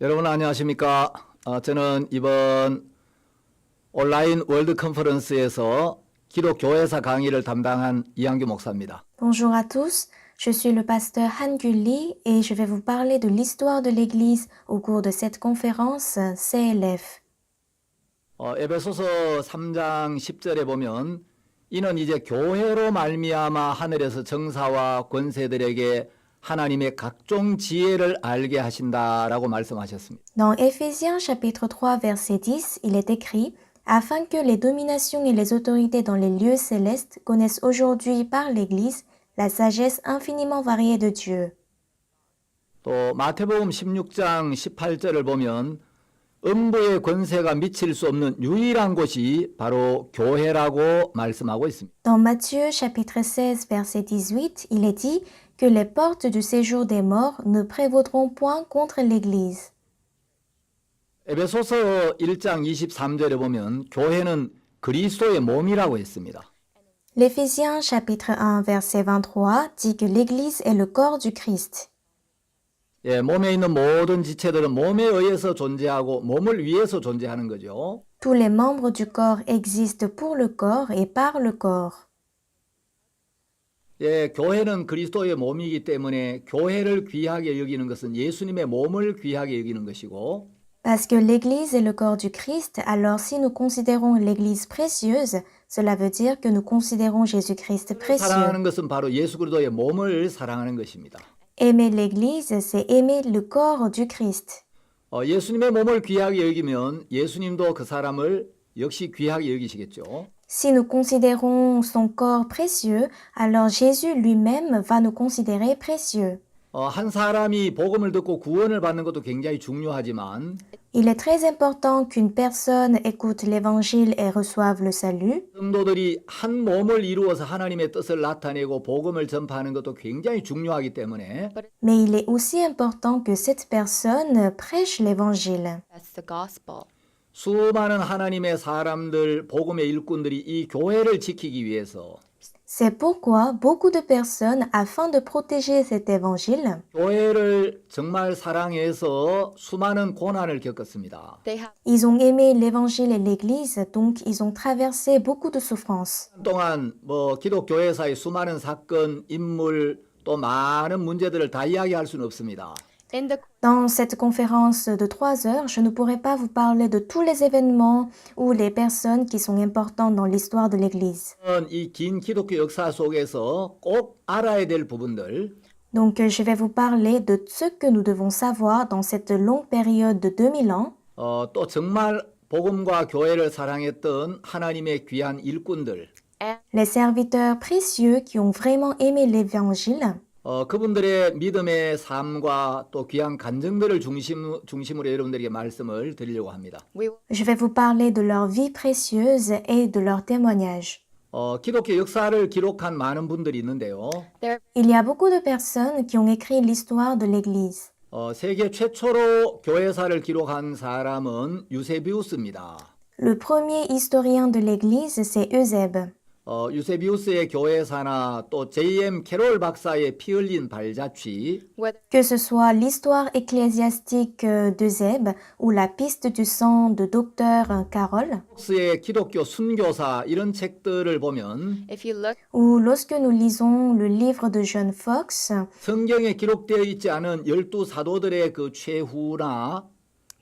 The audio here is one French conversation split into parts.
여러분 안녕하십니까? 저는 이번 온라인 월드 컨퍼런스에서 기독 교회사 강의를 담당한 이한규 목사입니다. Bonjour à tous, je suis le pasteur Han Gulli et je vais vous parler de l'histoire de l'Église au cours de cette conférence CLF. 에베소서 3장 10절에 보면 이는 이제 교회로 말미암아 하늘에서 정사와 권세들에게 하나님의 각종 지혜를 알게 하신다라고 말씀하셨습니다. Dans Éphésiens chapitre 3 verset 10, il est écrit « Afin que les dominations et les autorités dans les lieux célestes connaissent aujourd'hui par l'Église la sagesse infiniment variée de Dieu. » 또 마태복음 16장 18절을 보면 음부의 권세가 미칠 수 없는 유일한 곳이 바로 교회라고 말씀하고 있습니다. Dans Matthieu chapitre 16 verset 18, il est dit que les portes du séjour des morts ne prévaudront point contre l'Église. 에베소서 1장 23절에 보면 교회는 그리스도의 몸이라고 했습니다. L'Éphésiens chapitre 1 verset 23 dit que l'Église est le corps du Christ. 몸에 있는 모든 지체들은 몸에 의해서 존재하고 몸을 위해서 존재하는 거죠. Tous les membres du corps existent pour le corps et par le corps. 교회는 그리스도의 몸이기 때문에 교회를 귀하게 여기는 것은 예수님의 몸을 귀하게 여기는 것이고 Parce que l'Église est le corps du Christ, alors si nous considérons l'Église précieuse, cela veut dire que nous considérons Jésus-Christ précieux. 사랑하는 것은 바로 예수 그리스도의 몸을 사랑하는 것입니다. Aimer l'Église, c'est aimer le corps du Christ. 예수님의 몸을 귀하게 여기면 예수님도 그 사람을 역시 귀하게 여기시겠죠. Si nous considérons son corps précieux, alors Jésus lui-même va nous considérer précieux. 한 사람이 복음을 듣고 구원을 받는 것도 굉장히 중요하지만 Il est très important qu'une personne écoute l'Évangile et reçoive le salut, 성도들이 한 몸을 이루어서 하나님의 뜻을 나타내고 복음을 전파하는 것도 굉장히 중요하기 때문에 mais il est aussi important que cette personne prêche l'Évangile. That's the gospel. 수많은 하나님의 사람들, 복음의 일꾼들이 이 교회를 지키기 위해서 C'est pourquoi beaucoup de personnes, afin de protéger cet évangile, 교회를 정말 사랑해서 수많은 고난을 겪었습니다. They have ils ont aimé l'évangile et l'église, donc ils ont traversé beaucoup de souffrances. 동안 기독교회사의 수많은 사건, 인물 또 많은 문제들을 다 이야기할 수는 없습니다. in the Dans cette conférence de 3 heures, je ne pourrai pas vous parler de tous les événements ou les personnes qui sont importantes dans l'histoire de l'église. 이 긴 기독교 역사 속에서 꼭 알아야 될 부분들 Donc je vais vous parler de ce que nous devons savoir dans cette longue période de 2000 ans. 또 정말 복음과 교회를 사랑했던 하나님의 귀한 일꾼들 Les serviteurs précieux qui ont vraiment aimé l'évangile. 그분들의 믿음의 삶과 또 귀한 간증들을 중심으로 여러분들에게 말씀을 드리려고 합니다. we will Je vais vous parler de leur vie précieuse et de leur témoignage. 기독교 역사를 기록한 많은 분들이 있는데요. there Il y a beaucoup de personnes qui ont écrit l'histoire de l'Église. 세계 최초로 교회사를 기록한 사람은 유세비우스입니다. Le premier historien de l'Église, c'est Eusèbe. 유세비우스의 교회사나 또 J.M. 캐롤 박사의 피 흘린 발자취 whether Que ce soit l'histoire ecclésiastique d'Eusèbe ou la piste du sang de docteur Carole, 폭스의 기독교 순교사 이런 책들을 보면 if you look ou lorsque nous lisons le livre de John Fox, 성경에 기록되어 있지 않은 12 사도들의 그 최후나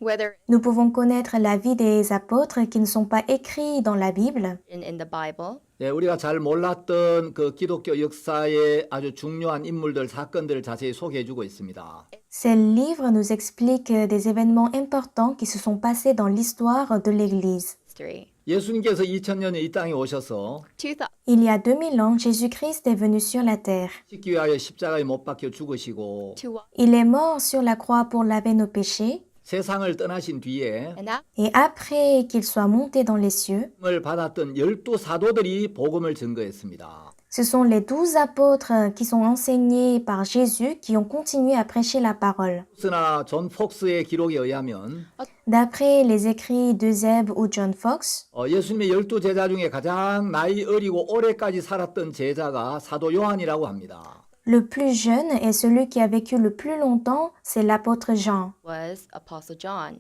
whether nous pouvons connaître la vie des apôtres qui ne sont pas écrits dans la Bible. in the Bible, 우리가 잘 몰랐던 그 기독교 역사의 아주 중요한 인물들, 사건들을 자세히 소개해주고 있습니다. Ces livres nous expliquent des événements importants qui se sont passés dans l'histoire de l'Église. history. 예수님께서 2000년에 이 땅에 오셔서 2000 Il y a 2000 ans, Jésus-Christ est venu sur la terre. 십기 위하여 십자가에 못 박혀 죽으시고 to Il est mort sur la croix pour laver nos péchés, 세상을 떠나신 뒤에 and that et après qu'il soit monté dans les cieux, 을 받았던 12 사도들이 복음을 증거했습니다. ce sont les 12 apôtres qui sont enseignés par Jésus qui ont continué à prêcher la parole. 스나 존 폭스의 기록에 의하면 D'après les écrits d'Eusèbe ou John Fox, 예수님의 12 제자 중에 가장 나이 어리고 오래까지 살았던 제자가 사도 요한이라고 합니다. Le plus jeune et celui qui a vécu le plus longtemps, c'est l'apôtre Jean. was Apostle John.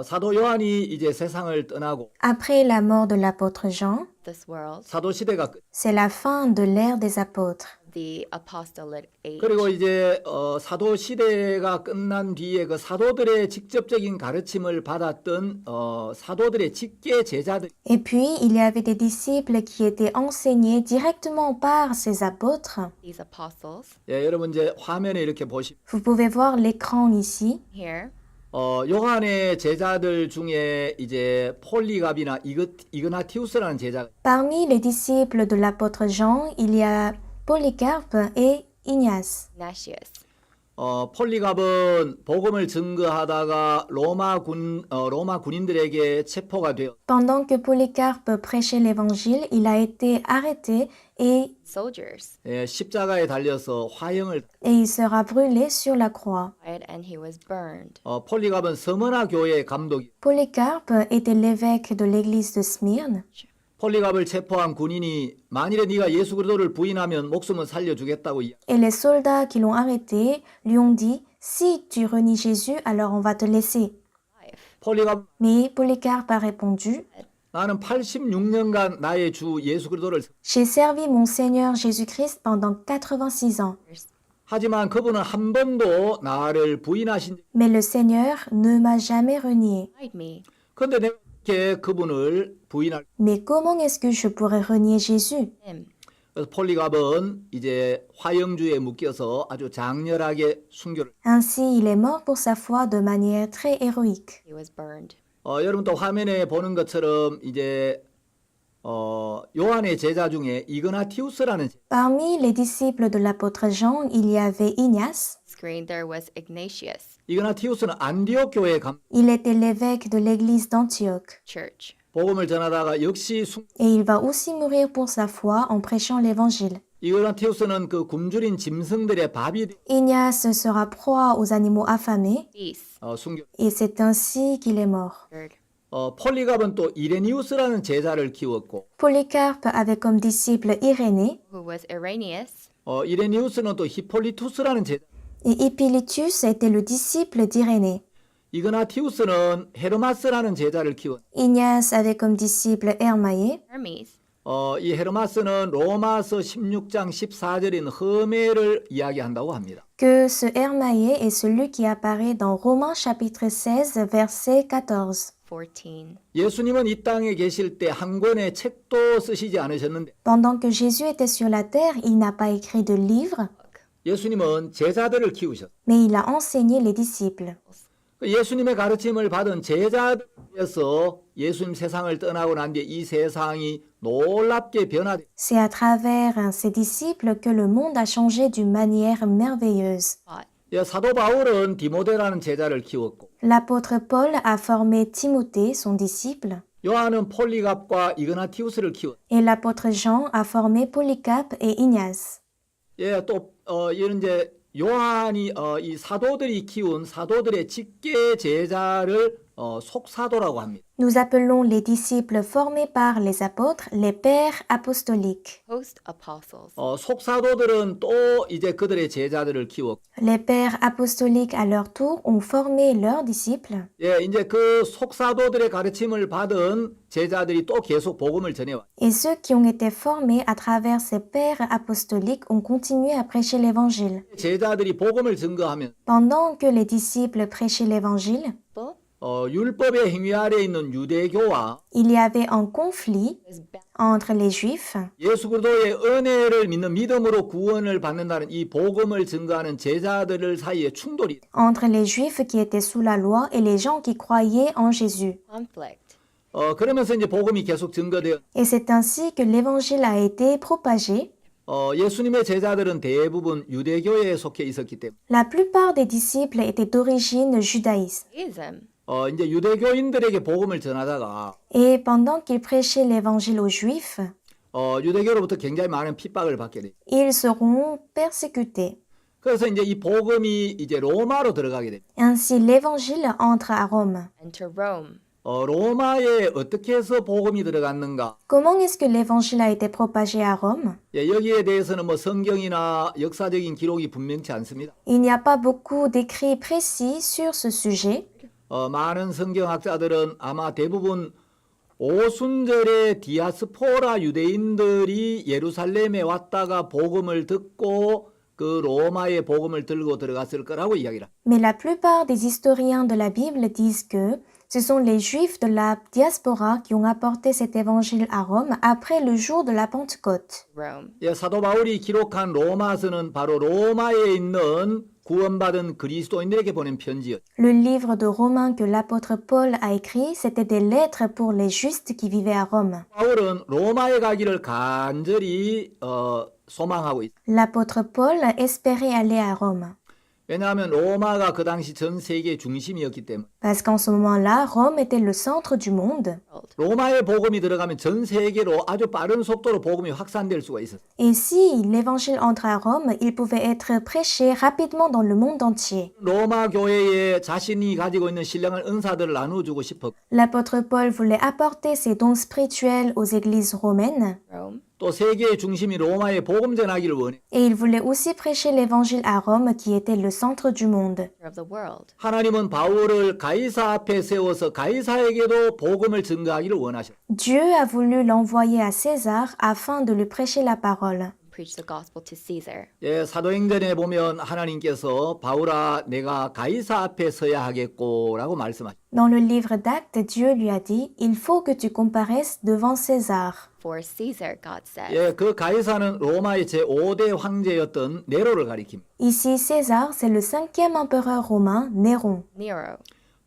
사도 요한이 이제 세상을 떠나고 Après la mort de l'apôtre Jean, This world, 사도 시대가 c'est la fin de l'ère des apôtres. the apostolic age. 그리고 이제 사도 시대가 끝난 뒤에 그 사도들의 직접적인 가르침을 받았던 사도들의 직계 제자들 Et puis, il y avait des disciples qui étaient enseignés directement par ces apôtres. These apostles 예, 여러분 이제 화면에 이렇게 보시 Vous pouvez voir l'écran ici. here. 요한의 제자들 중에 이제 폴리갑이나 이그나티우스라는 제자가 Parmi les disciples de l'apôtre Jean, il y a Polycarpe et Ignace. Ignatius. 폴리갑은 복음을 증거하다가 로마 군인들에게 체포가 되어 Pendant que Polycarpe prêchait l'évangile, il a été arrêté et Soldiers. 십자가에 달려서 화형을 il sera brûlé sur la croix. And he was burned. 폴리갑은 서머나 교회의 감독이 Polycarpe était l'évêque de l'église de Smyrne. 폴리갑을 체포한 군인이 만일에 네가 예수 그리스도를 부인하면 목숨은 살려주겠다고 Et les soldats qui l'ont arrêté lui ont dit, si tu renies Jésus, alors on va te laisser. 폴리갑 Mais Polycarpe a répondu, 나는 86년간 나의 주 예수 그리스도를 j'ai servi mon Seigneur Jésus-Christ pendant 86 ans. 하지만 그분은 한 번도 나를 부인하신 Mais le Seigneur ne m'a jamais renié. Hide me. 그런데 내가 이렇게 그분을 부인할 Mais comment est-ce que je pourrais renier Jésus? Him. 그래서 폴리갑은 이제 화형주에 묶여서 아주 장렬하게 순교를 Ainsi, il est mort pour sa foi de manière très héroïque. He was burned. 여러분 또 화면에 보는 것처럼 이제 요한의 제자 중에 이그나티우스라는 Parmi les disciples de l'apôtre Jean, il y avait Ignace. Screen there was Ignatius. 이그나티우스는 안디옥 교회 Il était l'évêque de l'église d'Antioche. Church. 복음을 전하다가 역시 Et il va aussi mourir pour sa foi en prêchant l'évangile. 이그나티우스는 그 굶주린 짐승들의 밥이 Ignace sera proie aux animaux affamés, Peace. 순교. et c'est ainsi qu'il est mort. Third. 폴리갑은 또 이레니우스라는 제자를 키웠고 Polycarpe avait comme disciple Irénée, Who was Irenaeus. 이레니우스는 또 히폴리투스라는 제자. et Hippolytus était le disciple d'Irénée. 이그나티우스는 헤르마스라는 제자를 키웠. Ignace avait comme disciple Hermaïe, Hermes. 이 헤르마스는 로마서 16장 14절인 허메를 이야기한다고 합니다. que ce Hermaïe est celui qui apparaît dans Romains chapitre 16, verset 14. 14. 예수님은 이 땅에 계실 때 한 권의 책도 쓰시지 않으셨는데 Pendant que Jésus était sur la terre, il n'a pas écrit de livre, 예수님은 제자들을 키우셨어요. mais il a enseigné les disciples. 예수님의 가르침을 받은 제자들에서 예수님 세상을 떠나고 난 뒤에 이 세상이 놀랍게 변화돼. C'est à travers ses disciples que le monde a changé d'une manière merveilleuse. Thought. 사도 바울은 디모데라는 제자를 키웠고 L'apôtre Paul a formé Timothée, son disciple, 요한은 폴리갑과 이그나티우스를 키웠. et l'apôtre Jean a formé Polycarpe et Ignace. 또 이런 이제 요한이 이 사도들이 키운 사도들의 직계 제자를 속사도라고 합니다. Nous appelons les disciples formés par les apôtres les pères apostoliques. Host apostles. 속사도들은 또 이제 그들의 제자들을 키웠고 Les pères apostoliques, à leur tour, ont formé leurs disciples. 이제 그 속사도들의 가르침을 받은 제자들이 또 계속 복음을 전해와. Et ceux qui ont été formés à travers ces pères apostoliques ont continué à prêcher l'évangile. 제자들이 복음을 증거하면 Pendant que les disciples prêchaient l'évangile, People 율법의 행위 아래에 있는 유대교와 il y avait un conflit was bound entre les Juifs 예수 그리스도의 은혜를 믿는 믿음으로 구원을 받는다는 이 복음을 증거하는 제자들 사이에 충돌이. entre les Juifs qui étaient sous la loi et les gens qui croyaient en Jésus. conflict. 그러면서 이제 복음이 계속 증거되어. Et c'est ainsi que l'évangile a été propagé. 예수님의 제자들은 대부분 유대교에 속해 있었기 때문에 La plupart des disciples étaient d'origine judaïsme. Judaism. 이제 유대교인들에게 복음을 전하다가 Et pendant qu'ils prêchaient l'évangile aux Juifs, 유대교로부터 굉장히 많은 핍박을 받게 돼. ils seront persécutés. 그래서 이제 이 복음이 이제 로마로 들어가게 돼. Ainsi, l'évangile entre à Rome. Enter Rome. 로마에 어떻게 해서 복음이 들어갔는가? Comment est-ce que l'évangile a été propagé à Rome? 예, 여기에 대해서는 뭐 성경이나 역사적인 기록이 분명치 않습니다. Il n'y a pas beaucoup d'écrits précis sur ce sujet. 많은 성경학자들은 아마 대부분 오순절에 디아스포라 유대인들이 예루살렘에 왔다가 복음을 듣고 그 로마의 복음을 들고 들어갔을 거라고 이야기를 합니다. Mais la plupart des historiens de la Bible disent que ce sont les Juifs de la diaspora qui ont apporté cet évangile à Rome après le jour de la Pentecôte. Rome. 예, 사도 바울이 기록한 로마서는 바로 로마에 있는 구원받은 그리스도인들에게 보낸 편지예요. Le livre de Romains que l'apôtre Paul a écrit, c'était des lettres pour les justes qui vivaient à Rome. 바울은 로마에 가기를 간절히 소망하고 있어요. L'apôtre Paul espérait aller à Rome, 왜냐하면 로마가 그 당시 전 세계의 중심이었기 때문에 parce qu'en ce moment-là, Rome était le centre du monde. 로마의 복음이 들어가면 전 세계로 아주 빠른 속도로 복음이 확산될 수가 있었어요. Et si l'évangile entre à Rome, il pouvait être prêché rapidement dans le monde entier. 로마 교회에 자신이 가지고 있는 신령한 은사들을 나누어주고 싶었고 L'apôtre Paul voulait apporter ses dons spirituels aux églises romaines Rome. 또 세계의 중심이 로마에 복음 전하기를 원해. et il voulait aussi prêcher l'évangile à Rome qui était le centre du monde. Of the world. 하나님은 바울을 가이사 앞에 세워서 가이사에게도 복음을 증거하기를 원하셨어요. Dieu a voulu l'envoyer à César afin de lui prêcher la parole. Preach the gospel to Caesar. 예, 사도행전에 보면 하나님께서 바울아 내가 가이사 앞에 서야 하겠고라고 말씀하셨어요. Dans le livre d'Actes, Dieu lui a dit, il faut que tu comparaisses devant César. For Caesar, God said. 예, 그 가이사는 로마의 제5대 황제였던 네로를 가리킵니다. Ici, César, c'est le 5e empereur romain, Néron. Nero.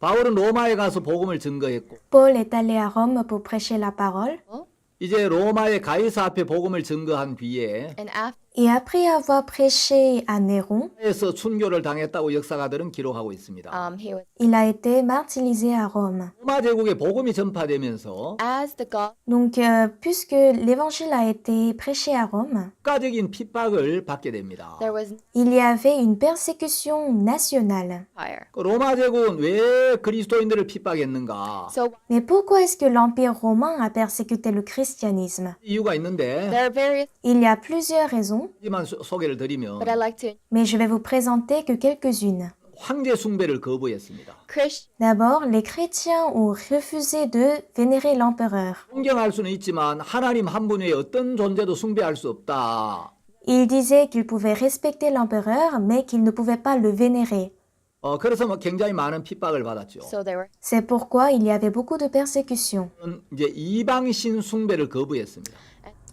바울은 로마에 가서 복음을 증거했고 Paul est allé à Rome pour prêcher la parole. Well, 이제 로마의 가이사 앞에 복음을 증거한 뒤에 and after Et après avoir prêché à Néron, 에서 순교를 당했다고 역사가들은 기록하고 있습니다. he was il a été martyrisé à Rome. 로마 제국에 복음이 전파되면서 as the gospel Donc, puisque l'évangile a été prêché à Rome, 국가적인 핍박을 받게 됩니다. there was il y avait une persécution nationale. fire. 그 로마 제국은 왜 그리스도인들을 핍박했는가? So Mais pourquoi est-ce que l'Empire romain a persécuté le christianisme? 이유가 있는데 there are various, Il y a plusieurs raisons, 하지만 소개를 드리면 but I like to mais je vais vous présenter que quelques-unes. 황제 숭배를 거부했습니다. Christian D'abord, les chrétiens ont refusé de vénérer l'empereur. 존경할 수는 있지만 하나님 한 분 외에 어떤 존재도 숭배할 수 없다. Ils disaient qu'ils pouvaient respecter l'empereur, mais qu'ils ne pouvaient pas le vénérer. 그래서 뭐 굉장히 많은 핍박을 받았죠. so they were C'est pourquoi il y avait beaucoup de persécutions. 이제 이방신 숭배를 거부했습니다.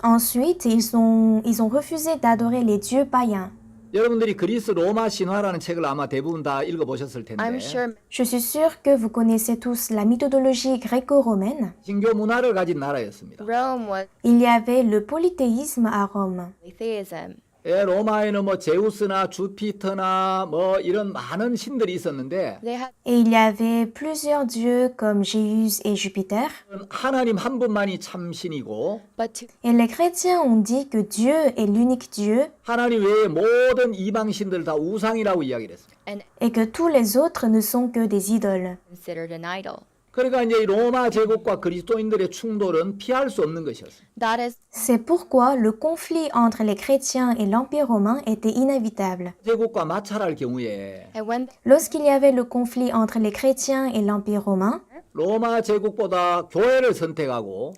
Ensuite, ils ont refusé d'adorer les dieux païens. 여러분들이 그리스 로마 신화라는 책을 아마 대부분 다 읽어보셨을 텐데 I'm sure Je suis sûre que vous connaissez tous la mythologie gréco-romaine. 신교 문화를 가진 나라였습니다. Rome was Il y avait le polythéisme à Rome. polytheism. 예, 로마에는 뭐 제우스나 주피터나 뭐 이런 많은 신들이 있었는데 They had Et il y avait plusieurs dieux comme Jésus et Jupiter. 하나님 한 분만이 참 신이고 but to Et les chrétiens ont dit que Dieu est l'unique Dieu 하나님 외에 모든 이방 신들 다 우상이라고 이야기를 했습니다. and et que tous les autres ne sont que des idoles. considered an idol. 그러니까 이제 이 로마 제국과 그리스도인들의 충돌은 피할 수 없는 것이었습니다. That is C'est pourquoi le conflit entre les chrétiens et l'Empire romain était inévitable. 제국과 마찰할 경우에 and when Lorsqu'il y avait le conflit entre les chrétiens et l'Empire romain, 로마 제국보다 교회를 선택하고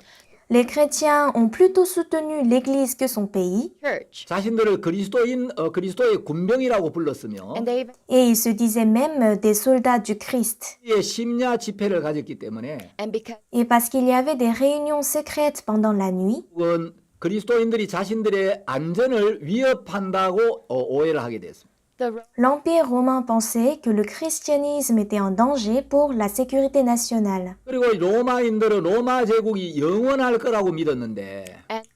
les chrétiens ont plutôt soutenu l'Église que son pays church 자신들을 그리스도의 군병이라고 불렀으며 and they even et ils se disaient même des soldats du Christ. 의 심야 집회를 가졌기 때문에 and because Et parce qu'il y avait des réunions secrètes pendant la nuit, 그건 그리스도인들이 자신들의 안전을 위협한다고 오해를 하게 됐습니다. the l'Empire romain pensait que le christianisme était en danger pour la sécurité nationale. 그리고 로마인들은 로마 제국이 영원할 거라고 믿었는데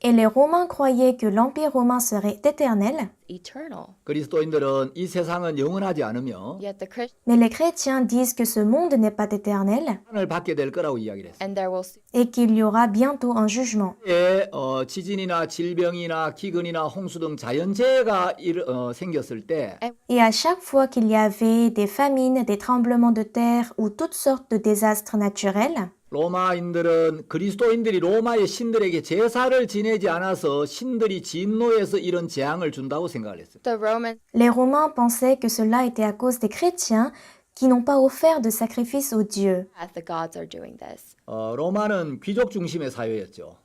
Et les Romains croyaient que l'Empire romain serait éternel, eternal. 그리스도인들은 이 세상은 영원하지 않으며 Yet the Christian mais les chrétiens disent que ce monde n'est pas éternel 판을 받게 될 거라고 이야기를 했습니다. and there will soon et qu'il y aura bientôt un jugement. 예, 지진이나 질병이나 기근이나 홍수 등 자연재해가 생겼을 때 Et à chaque fois qu'il y avait des famines, des tremblements de terre ou toutes sortes de désastres naturels, 로마인들은 그리스도인들이 로마의 신들에게 제사를 지내지 않아서 신들이 진노해서 이런 재앙을 준다고 생각을 했어요. The Romans Les Romains pensaient que cela était à cause des chrétiens qui n'ont pas offert de sacrifice aux dieux. as the gods are doing this. 로마는 귀족 중심의 사회였죠.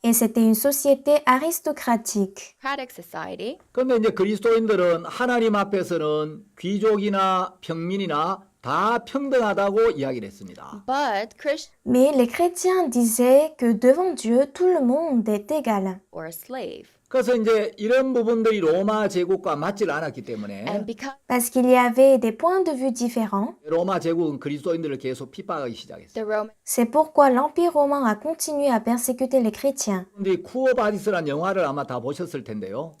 Et c'était une société aristocratique. Democratic society, 그런데 이제 그리스도인들은 하나님 앞에서는 귀족이나 평민이나 다 평등하다고 이야기를 했습니다. but Christian Mais les chrétiens disaient que devant Dieu, tout le monde est égal. or a slave. 그래서 이제 이런 부분들이 로마 제국과 맞질 않았기 때문에 And because Parce qu'il y avait des points de vue différents. 로마 제국은 그리스도인들을 계속 핍박하기 시작했어요. the Roman C'est pourquoi l'Empire romain a continué à persécuter les chrétiens. 근데 쿠어바디스라는 영화를 아마 다 보셨을 텐데요.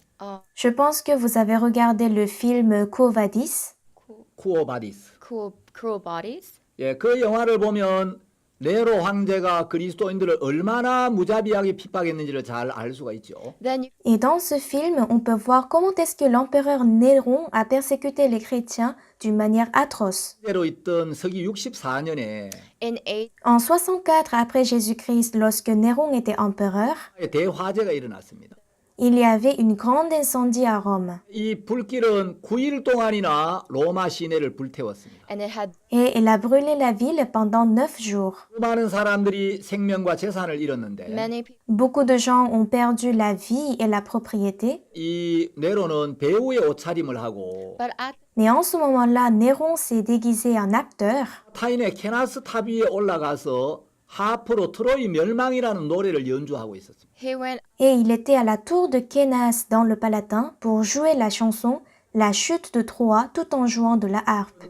Je pense que vous avez regardé le film Quo Vadis. 쿠어바디스. cruel bodies, 예, 그 영화를 보면 네로 황제가 그리스도인들을 얼마나 무자비하게 핍박했는지를 잘 알 수가 있죠. then you Et dans ce film, on peut voir comment est-ce que l'empereur Néron a persécuté les chrétiens d'une manière atroce. 대로 있던 서기 64년에 in a En 64 après Jésus-Christ, lorsque Néron était empereur, 대화재가 일어났습니다. il y avait une grande incendie à Rome. 이 불길은 9일 동안이나 로마 시내를 불태웠습니다. and it had Et elle a brûlé la ville pendant 9 jours. 수많은 사람들이 생명과 재산을 잃었는데 many people Beaucoup de gens ont perdu la vie et la propriété. 이 네로는 배우의 옷차림을 하고 but at Mais en ce moment-là, Néron s'est déguisé en acteur. 타인의 케나스 탑 위에 올라가서 하프로 트로이 멸망이라는 노래를 연주하고 있었습니다. he went Et il était à la tour de Kénas dans le Palatin pour jouer la chanson La chute de Troie tout en jouant de la harpe.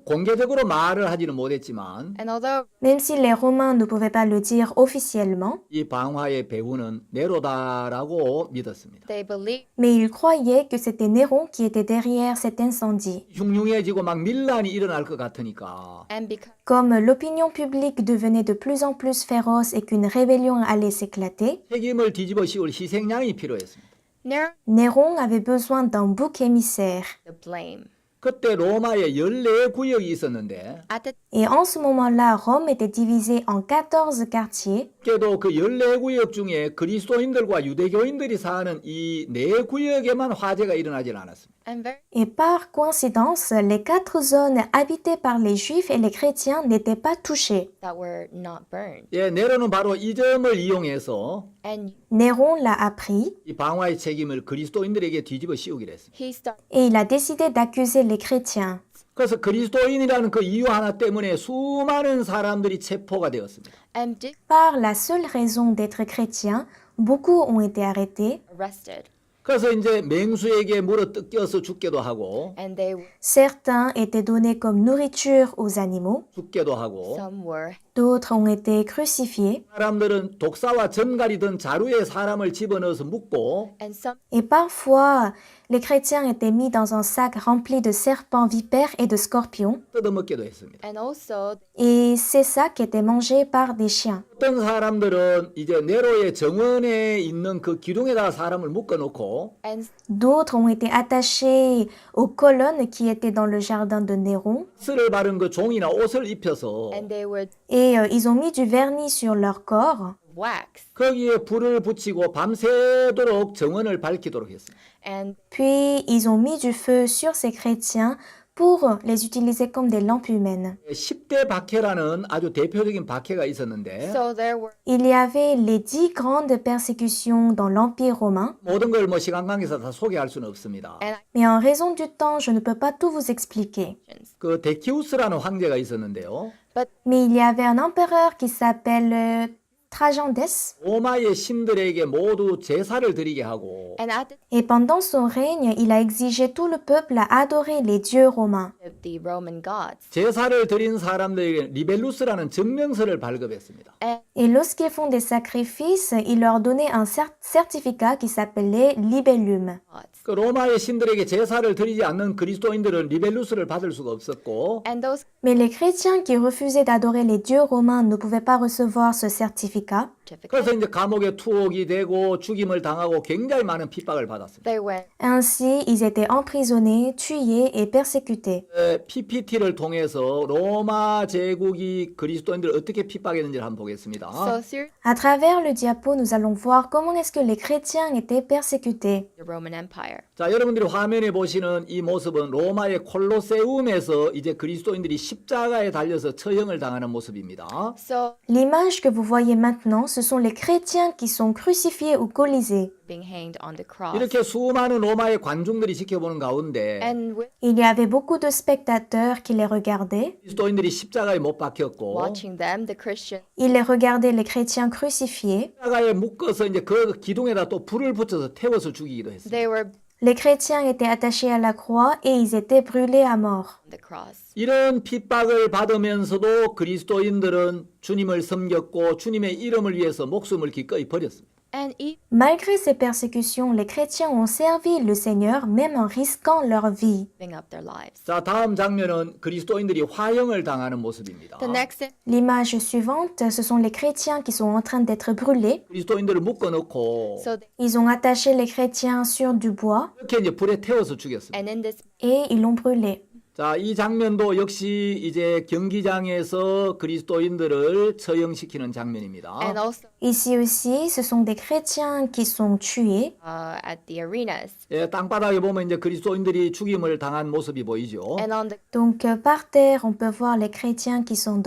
공개적으로 말을 하지는 못했지만 and although Même si les Romains ne pouvaient pas le dire officiellement, 이 방화의 배우는 네로다라고 믿었습니다. they believed mais ils croyaient que c'était Néron qui était derrière cet incendie. 흉흉해지고 막 밀란이 일어날 것 같으니까 and because Comme l'opinion publique devenait de plus en plus féroce et qu'une rébellion allait s'éclater, 책임을 뒤집어 씌울 희생양이 필요했습니다. Nero Néron avait besoin d'un bouc émissaire. the blame 그때 로마에 14구역이 있었는데 at the Et en ce moment-là, Rome était divisée en 14 quartiers. 그래도 그 14구역 중에 그리스도인들과 유대교인들이 사는 이 4구역에만 화재가 일어나질 않았습니다. and very Et par coïncidence, les 4 zones habitées par les Juifs et les chrétiens n'étaient pas touchées. that were not burned 예, 네로는 바로 이 점을 이용해서 and Néron l'a appris 이 방화의 책임을 그리스도인들에게 뒤집어 씌우기로 했습니다. he started et il a décidé d'accuser les chrétiens. 그래서 그리스도인이라는 그 이유 하나 때문에 수많은 사람들이 체포가 되었습니다. and did Par la seule raison d'être chrétien, beaucoup ont été arrêtés. arrested 그래서 이제 맹수에게 물어 뜯겨서 죽게도 하고 and they Certains étaient donnés comme nourriture aux animaux, 죽게도 하고 some were d'autres ont été crucifiés, 사람들은 독사와 전갈이 든 자루에 사람을 집어넣어서 묻고 and some et parfois les chrétiens étaient mis dans un sac rempli de serpents, vipères et de scorpions, 뜯어먹기도 했습니다. and also et ces sacs étaient mangés par des chiens. 어떤 사람들은 이제 네로의 정원에 있는 그 기둥에다가 사람을 묶어놓고 and D'autres ont été attachés aux colonnes qui étaient dans le jardin de Néron, 스를 바른 그 종이나 옷을 입혀서 and they were et ils ont mis du vernis sur leur corps. wax 거기에 불을 붙이고 밤새도록 정원을 밝히도록 했습니다. and Puis ils ont mis du feu sur ces chrétiens pour les utiliser comme des lampes humaines. 10대 박해라는 아주 대표적인 박해가 있었는데 so there were Il y avait les 10 grandes persécutions dans l'Empire romain, 모든 걸 뭐 시간 관계에서 다 소개할 수는 없습니다. and mais en raison du temps, je ne peux pas tout vous expliquer. 그 데키우스라는 황제가 있었는데요. but Mais il y avait un empereur qui s'appelle Trajanès, 로마의 신들에게 모두 제사를 드리게 하고 and at et pendant son règne, il a exigé tout le peuple à adorer les dieux romains. the Roman gods 제사를 드린 사람들에게 리벨루스라는 증명서를 발급했습니다. and Et lorsqu'ils font des sacrifices, il leur donnait un certificat qui s'appelait libellum. gods 그 로마의 신들에게 제사를 드리지 않는 그리스도인들은 리벨루스를 받을 수가 없었고 and those Mais les chrétiens qui refusaient d'adorer les dieux romains ne pouvaient pas recevoir ce certificat. certificate. 그래서 이제 감옥에 투옥이 되고 죽임을 당하고 굉장히 많은 핍박을 받았습니다. They went Ainsi, ils étaient emprisonnés, tués et persécutés. PPT를 통해서 로마 제국이 그리스도인들을 어떻게 핍박했는지를 한번 보겠습니다. so through À travers le diapo, nous allons voir comment est-ce que les chrétiens étaient persécutés. the Roman Empire. 자, 여러분들이 화면에 보시는 이 모습은 로마의 콜로세움에서 이제 그리스도인들이 십자가에 달려서 처형을 당하는 모습입니다. So L'image que vous voyez maintenant, ce sont les chrétiens qui sont crucifiés au Colisée. being hanged on the cross. 이렇게 수많은 로마의 관중들이 지켜보는 가운데 And with Il y avait beaucoup de spectateurs qui les regardaient. 그리스도인들이 십자가에 못 박혔고 watching them, the Christians, Ils les regardaient, les chrétiens crucifiés. 십자가에 묶어서 이제 그 기둥에다 또 불을 붙여서 태워서 죽이기도 했습니다. they were Les chrétiens étaient attachés à la croix et ils étaient brûlés à mort. on the cross. 이런 핍박을 받으면서도 그리스도인들은 주님을 섬겼고 주님의 이름을 위해서 목숨을 기꺼이 버렸습니다. And even Malgré ces persécutions, les chrétiens ont servi le Seigneur même en risquant leur vie. giving up their lives. 자, 다음 장면은 그리스도인들이 화형을 당하는 모습입니다. The next thing, L'image suivante, ce sont les chrétiens qui sont en train d'être brûlés. 그리스도인들을 묶어놓고 so they, Ils ont attaché les chrétiens sur du bois 이렇게 이제 불에 태워서 죽였습니다. and in this et ils l'ont brûlé. 자, 이 장면도 역시 이제 경기장에서 그리스도인들을 처형시키는 장면입니다. and also Ici aussi, ce sont des chrétiens qui sont tués. at the arenas 예, 땅바닥에 보면 이제 그리스도인들이 죽임을 당한 모습이 보이죠. and on the Donc par terre, on peut voir les chrétiens qui sont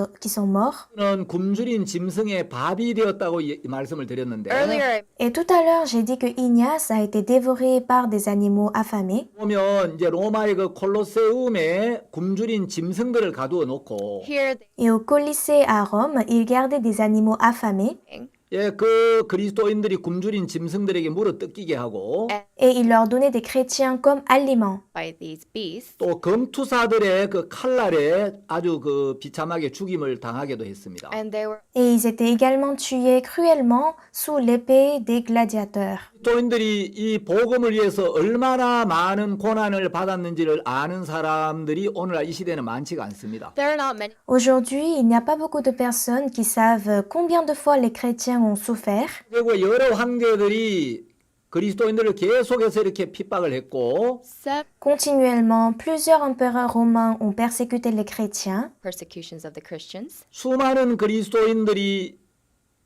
morts. 는 굶주린 짐승의 밥이 되었다고 말씀을 드렸는데 earlier Et tout à l'heure, j'ai dit que Ignace a été dévoré par des animaux affamés. 보면 이제 로마의 그 콜로세움에 굶주린 짐승들을 가두어 놓고 here Et au Colisée à Rome, ils gardaient des animaux affamés they 예, 그 그리스도인들이 굶주린 짐승들에게 물어 뜯기게 하고 et ils leur donnaient des chrétiens comme aliments. by these beasts 또 검투사들의 그 칼날에 아주 그 비참하게 죽임을 당하게도 했습니다. and they were Et ils étaient également tués cruellement sous l'épée des gladiateurs. 그리스도인들이 이 복음을 위해서 얼마나 많은 고난을 받았는지를 아는 사람들이 오늘날 이 시대는 많지가 않습니다. there are not many Aujourd'hui, il n'y a pas beaucoup de personnes qui savent combien de fois les chrétiens ont souffert. 그리고 여러 황제들이 그리스도인들을 계속해서 이렇게 핍박을 했고 seven Continuellement, plusieurs empereurs romains ont persécuté les chrétiens. persecutions of the Christians 수많은 그리스도인들이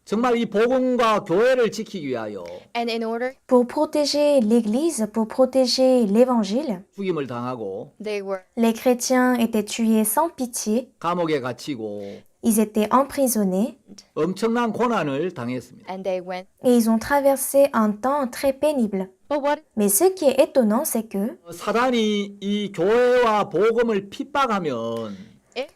정말 이 복음과 교회를 지키기 위하여 and in order Pour protéger l'Église, pour protéger l'Évangile, 죽임을 당하고 they were les chrétiens étaient tués sans pitié, 감옥에 갇히고 ils étaient emprisonnés 엄청난 고난을 당했습니다. and they went et ils ont traversé un temps très pénible. but what Mais ce qui est étonnant, c'est que 사단이 이 교회와 복음을 핍박하면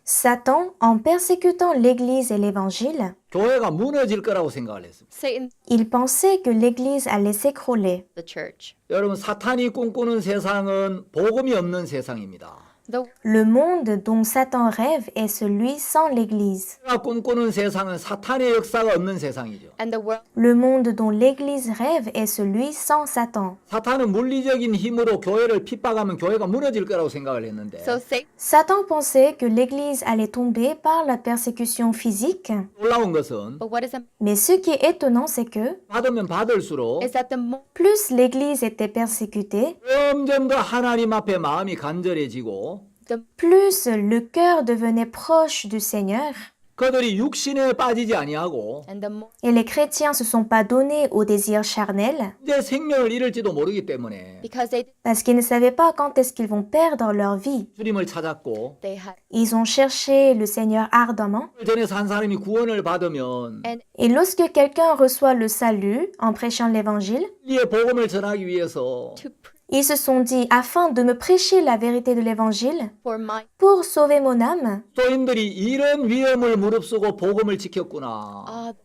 Satan, en persécutant l'Église et l'Évangile, 교회가 무너질 거라고 생각을 했습니다. Satan il pensait que l'Église allait s'écrouler. the church 여러분, 사탄이 꿈꾸는 세상은 복음이 없는 세상입니다. the Le monde dont Satan rêve est celui sans l'Église. 교회가 꿈꾸는 세상은 사탄의 역사가 없는 세상이죠. and the world Le monde dont l'Église rêve est celui sans Satan. 사탄은 물리적인 힘으로 교회를 핍박하면 교회가 무너질 거라고 생각을 했는데 so Satan Satan pensait que l'Église allait tomber par la persécution physique. 놀라운 것은 but what is Mais ce qui est étonnant, c'est que 받으면 받을수록 is that the more plus l'Église était persécutée, 점점 더 하나님 앞에 마음이 간절해지고 the plus le cœur devenait proche du Seigneur. 그들이 육신에 빠지지 아니하고 and the more Et les chrétiens se sont pas donnés aux désirs charnels 이제 생명을 잃을지도 모르기 때문에 because they parce qu'ils ne savaient pas quand est-ce qu'ils vont perdre leur vie. 주님을 찾았고 they had Ils ont cherché le Seigneur ardemment. 전에 산 사람이 구원을 받으면 and Et lorsque quelqu'un reçoit le salut en prêchant l'évangile, 진리의 복음을 전하기 위해서 to pray ils se sont dit, afin de me prêcher la vérité de l'évangile, for my pour sauver mon âme, 교인들이 이런 위험을 무릅쓰고 복음을 지켰구나.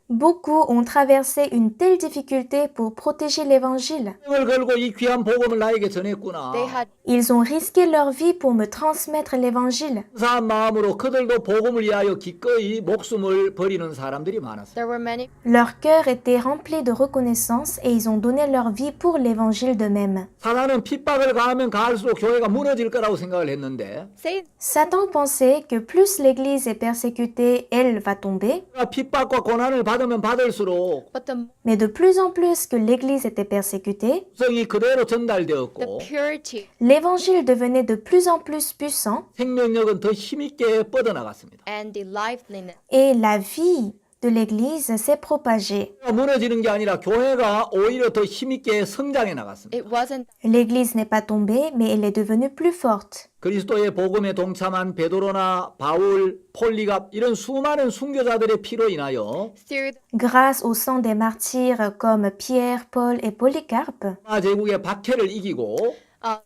beaucoup ont traversé une telle difficulté pour protéger l'évangile. 생을 걸고 이 귀한 복음을 나에게 전했구나. they had Ils ont risqué leur vie pour me transmettre l'évangile. 감사한 마음으로 그들도 복음을 위하여 기꺼이 목숨을 버리는 사람들이 많았어요. there were many Leur cœur était rempli de reconnaissance et ils ont donné leur vie pour l'évangile d'eux-mêmes. 사단은 사탄은 핍박을 가하면 가할수록 교회가 무너질 거라고 생각을 했는데 Satan Satan pensait que plus l'Église est persécutée, elle va tomber, 핍박과 고난을 받으면 받을수록 but mais de plus en plus que l'Église était persécutée, 성이 그대로 the 전달되었고 purity l'Évangile devenait de plus en plus puissant 생명력은 더 힘있게 뻗어나갔습니다. and the liveliness et la vie de l'Église s'est propagée. 무너지는 게 아니라 교회가 오히려 더 힘있게 성장해 나갔습니다. it wasn't L'Église n'est pas tombée, mais elle est devenue plus forte. 그리스도의 복음에 동참한 베드로나 바울, 폴리갑 이런 수많은 순교자들의 피로 인하여 through Grâce au sang des martyrs comme Pierre, Paul et Polycarpe, 로마 제국의 박해를 이기고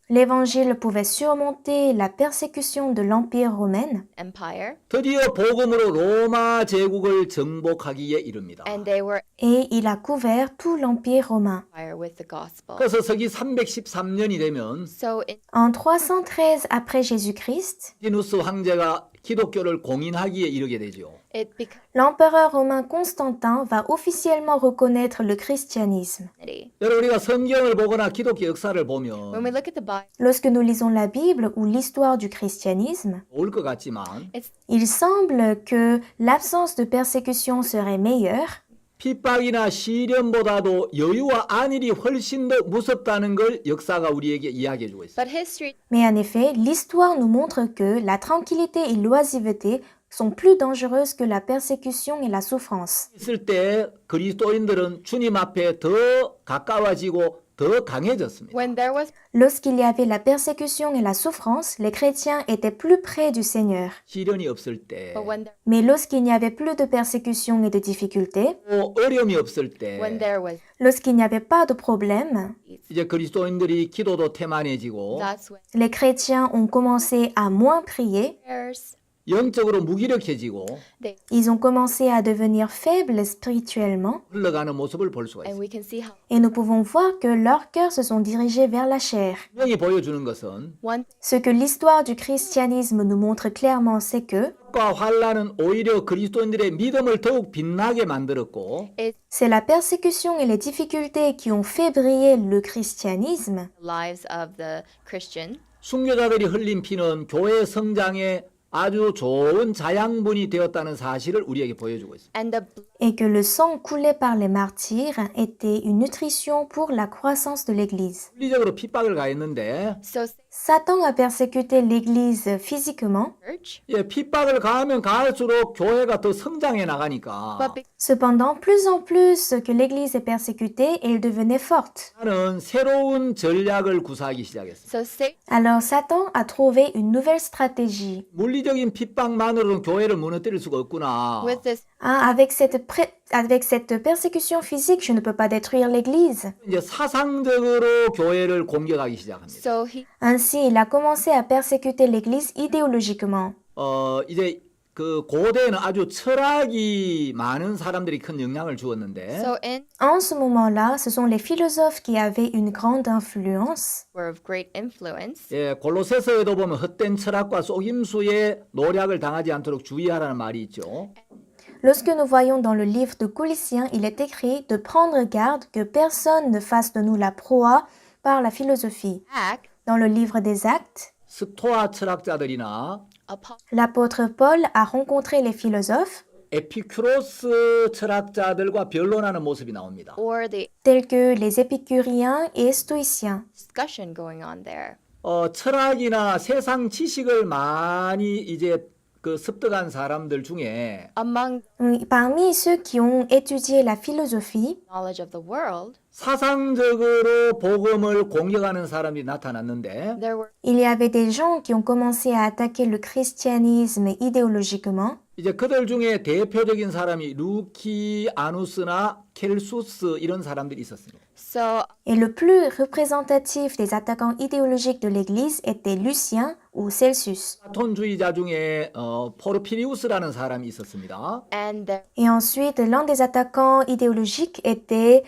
l'Évangile pouvait surmonter la persécution de l'Empire romain empire 드디어 복음으로 로마 제국을 정복하기에 이릅니다. and they were et il a couvert tout l'Empire romain. empire with the gospel. 그래서 서기 313년이 되면 So in En 313 après Jésus-Christ, 티누스 황제가 기독교를 공인하기에 이르게 되죠. it became l'empereur romain Constantin va officiellement reconnaître le christianisme. 여러분 우리가 성경을 보거나 기독교 역사를 When 보면 we look at the Bible, Lorsque nous lisons la Bible ou l'histoire du christianisme, 좋을 것 같지만 it's il semble que l'absence de persécution serait meilleure, 핍박이나 시련보다도 여유와 안일이 훨씬 더 무섭다는 걸 역사가 우리에게 이야기해 주고 있어요. but history mais en effet, l'histoire nous montre que la tranquillité et l'oisiveté sont plus dangereuses que la persécution et la souffrance. 있을 때 그리스도인들은 주님 앞에 더 가까워지고 더 강해졌습니다. when there was Lorsqu'il y avait la persécution et la souffrance, les chrétiens étaient plus près du Seigneur. 시련이 없을 때, but when Mais lorsqu'il n'y avait plus de persécution et de difficultés, 또 어려움이 없을 when 때, there was lorsqu'il n'y avait pas de problème, 이제 그리스도인들이 기도도 태만해지고 that's when les chrétiens ont commencé à moins prier, prayers 영적으로 무기력해지고 they ils ont commencé à devenir faibles spirituellement, 흘러가는 모습을 볼 수가 and 있어요. we can see how et nous pouvons voir que leurs cœurs se sont dirigés vers la chair. 분명히 보여주는 것은 one Ce que l'histoire du christianisme nous montre clairement, c'est que 과 환란은 오히려 그리스도인들의 믿음을 더욱 빛나게 만들었고 is c'est la persécution et les difficultés qui ont fait briller le christianisme, the lives of the Christian 순교자들이 흘린 피는 교회 성장에 아주 좋은 자양분이 되었다는 사실을 우리에게 보여주고 있습니다. and the et que le sang coulé par les martyrs était une nutrition pour la croissance de l'Église. 물리적으로 핍박을 가했는데 so Satan a persécuté l'Église physiquement, church 핍박을 가하면 가할수록 교회가 더 성장해 나가니까 but cependant, plus en plus que l'Église est persécutée, elle devenait forte. 나는 새로운 전략을 구사하기 시작했습니다. so Satan Alors Satan a trouvé une nouvelle stratégie. 물리적인 핍박만으로는 교회를 무너뜨릴 수가 없구나. with this Hein, avec cette persécution physique, je ne peux pas détruire l'Église. 이제 사상적으로 교회를 공격하기 시작합니다. so he Ainsi, il a commencé à persécuter l'Église idéologiquement. 이제 그 고대에는 아주 철학이 많은 사람들이 큰 영향을 주었는데 so in En ce moment-là, ce sont les philosophes qui avaient une grande influence. were of great influence 골로새서에도 보면 헛된 철학과 속임수에 노략을 당하지 않도록 주의하라는 말이 있죠. Lorsque nous voyons dans le livre de Colossiens, il est écrit de prendre garde que personne ne fasse de nous la proie par la philosophie. act Dans le livre des Actes, 스토아 철학자들이나 upon l'apôtre Paul a rencontré les philosophes 에피큐로스 철학자들과 변론하는 모습이 나옵니다. or the tels que les épicuriens et stoïciens. discussion going on there 철학이나 세상 지식을 많이 이제 그 습득한 사람들 중에 among Parmi ceux qui ont étudié la philosophie, knowledge of the world 사상적으로 복음을 공격하는 사람이 나타났는데 there were il y avait des gens qui ont commencé à attaquer le christianisme idéologiquement. 이제 그들 중에 대표적인 사람이 루키아누스나 켈수스 이런 사람들이 있었습니다. so Et le plus représentatif des attaquants idéologiques de l'Église était Lucien ou Celsus. 플라톤주의자 중에 포르피리우스라는 사람이 있었습니다. and there Et ensuite, l'un des attaquants idéologiques était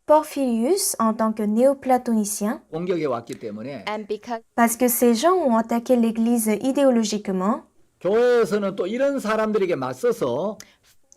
Porphyrius en tant que néoplatonicien, 공격해 왔기 때문에 and because parce que ces gens ont attaqué l'Église idéologiquement. 교회에서는 또 이런 사람들에게 맞서서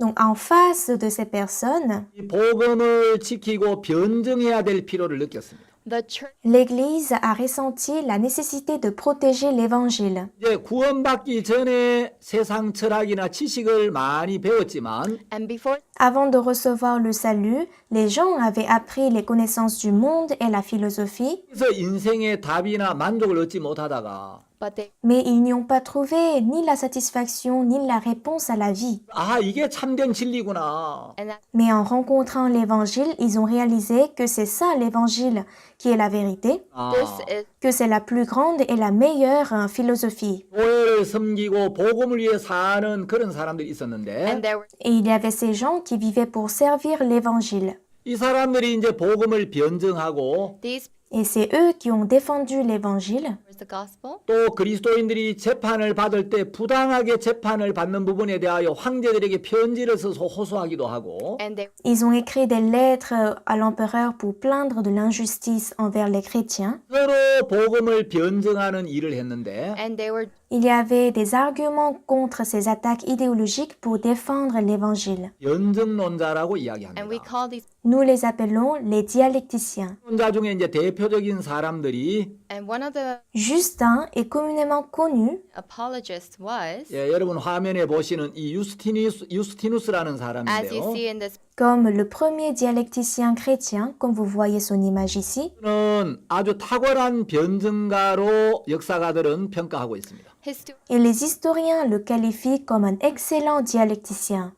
Donc en face de ces personnes, 이 복음을 지키고 변증해야 될 필요를 느꼈습니다. The church L'Église a ressenti la nécessité de protéger l'Évangile. 이제 구원받기 전에 세상 철학이나 지식을 많이 배웠지만 and before Avant de recevoir le salut, les gens avaient appris les connaissances du monde et la philosophie, 그래서 인생의 답이나 만족을 얻지 못하다가 but they mais ils n'y ont pas trouvé ni la satisfaction ni la réponse à la vie. 아 이게 참된 진리구나. and that Mais en rencontrant l'Évangile, ils ont réalisé que c'est ça l'Évangile qui est la vérité, 아, this is que c'est la plus grande et la meilleure philosophie. 교회를 섬기고 복음을 위해 사는 그런 사람들이 and 있었는데 there were Et il y avait ces gens qui vivaient pour servir l'Évangile. 이 사람들이 이제 복음을 변증하고 these Et c'est eux qui ont défendu l'Évangile. was the gospel 또 그리스도인들이 재판을 받을 때 부당하게 재판을 받는 부분에 대하여 황제들에게 편지를 써서 호소하기도 하고 and they Ils ont écrit des lettres à l'empereur pour plaindre de l'injustice envers les chrétiens. 서로 복음을 변증하는 일을 했는데 and they were Il y avait des arguments contre ces attaques idéologiques pour défendre l'Évangile. 변증론자라고 and we 이야기합니다. call these Nous les appelons les dialecticiens. 변증론자 중에 이제 대표적인 사람들이 and one of the Justin est communément connu. apologists was 예, 여러분 화면에 보시는 이 유스티누스라는 as you 사람인데요. see in this Comme le premier dialecticien chrétien, comme vous voyez son image ici. 는 아주 탁월한 변증가로 역사가들은 평가하고 있습니다. history Et les historiens le qualifient comme un excellent dialecticien.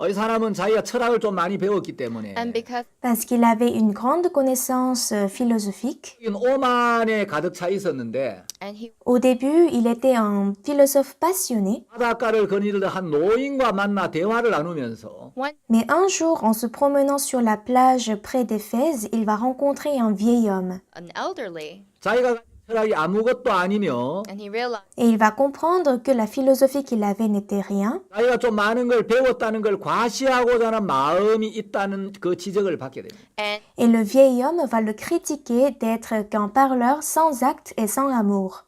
이 사람은 자기가 철학을 좀 많이 배웠기 때문에 and because Parce qu'il avait une grande connaissance philosophique. 오만에 가득 차 있었는데 and he Au début, il était un philosophe passionné. 바닷가를 거닐던 한 노인과 만나 대화를 나누면서 one Mais un jour, en se promenant sur la plage près d'Éphèse, il va rencontrer un vieil homme. an elderly 자기가 가진 철학이 아무것도 아니며 and he realized Et il va comprendre que la philosophie qu'il avait n'était rien. 자기가 좀 많은 걸 배웠다는 걸 과시하고자 하는 마음이 있다는 그 지적을 받게 됩니다. and Et le vieil homme va le critiquer d'être qu'un parleur sans acte et sans amour.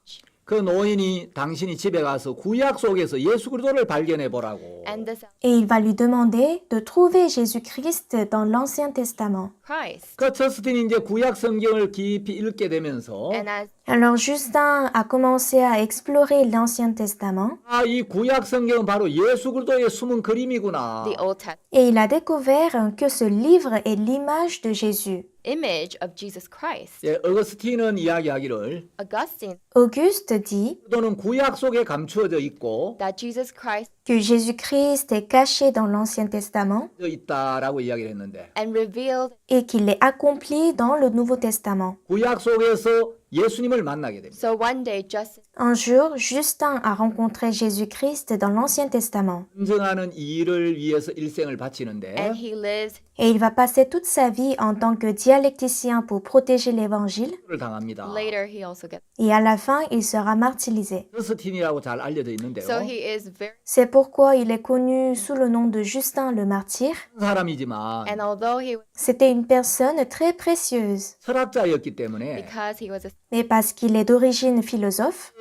그 노인이 당신이 집에 가서 구약 속에서 예수 그리스도를 발견해 보라고. and this Et il va lui demander de trouver Jésus-Christ dans l'Ancien Testament. Christ 그 저스틴이 이제 구약 성경을 깊이 읽게 되면서 and as Alors Justin a commencé à explorer l'Ancien Testament 아, 이 구약 성경은 바로 예수 그리스도의 숨은 그림이구나. the Old Testament et il a découvert que ce livre est l'image de Jésus. image of Jesus Christ. 예, 어거스틴은 이야기하기를 Augustine Auguste dit 그리스도는 구약 속에 감추어져 있고 that Jesus Christ que Jésus-Christ est caché dans l'Ancien Testament 있다라고 이야기를 했는데 and revealed et qu'il est accompli dans le Nouveau Testament. 구약 속에서 예수님을 만나게 됩니다. so one day just Un jour, Justin a rencontré Jésus-Christ dans l'Ancien Testament 인정하는 일을 위해서 일생을 바치는데 and he lives et il va passer toute sa vie en tant que dialecticien pour protéger l'Évangile 를 당합니다. later he also gets et à la fin, il sera martyrisé. 저스틴이라고 잘 알려져 있는데요. so he is very C'est pourquoi il est connu sous le nom de Justin le martyr. 사람이지만 and although he was C'était une personne très précieuse, 철학자였기 때문에 because he was a mais parce qu'il est d'origine philosophe,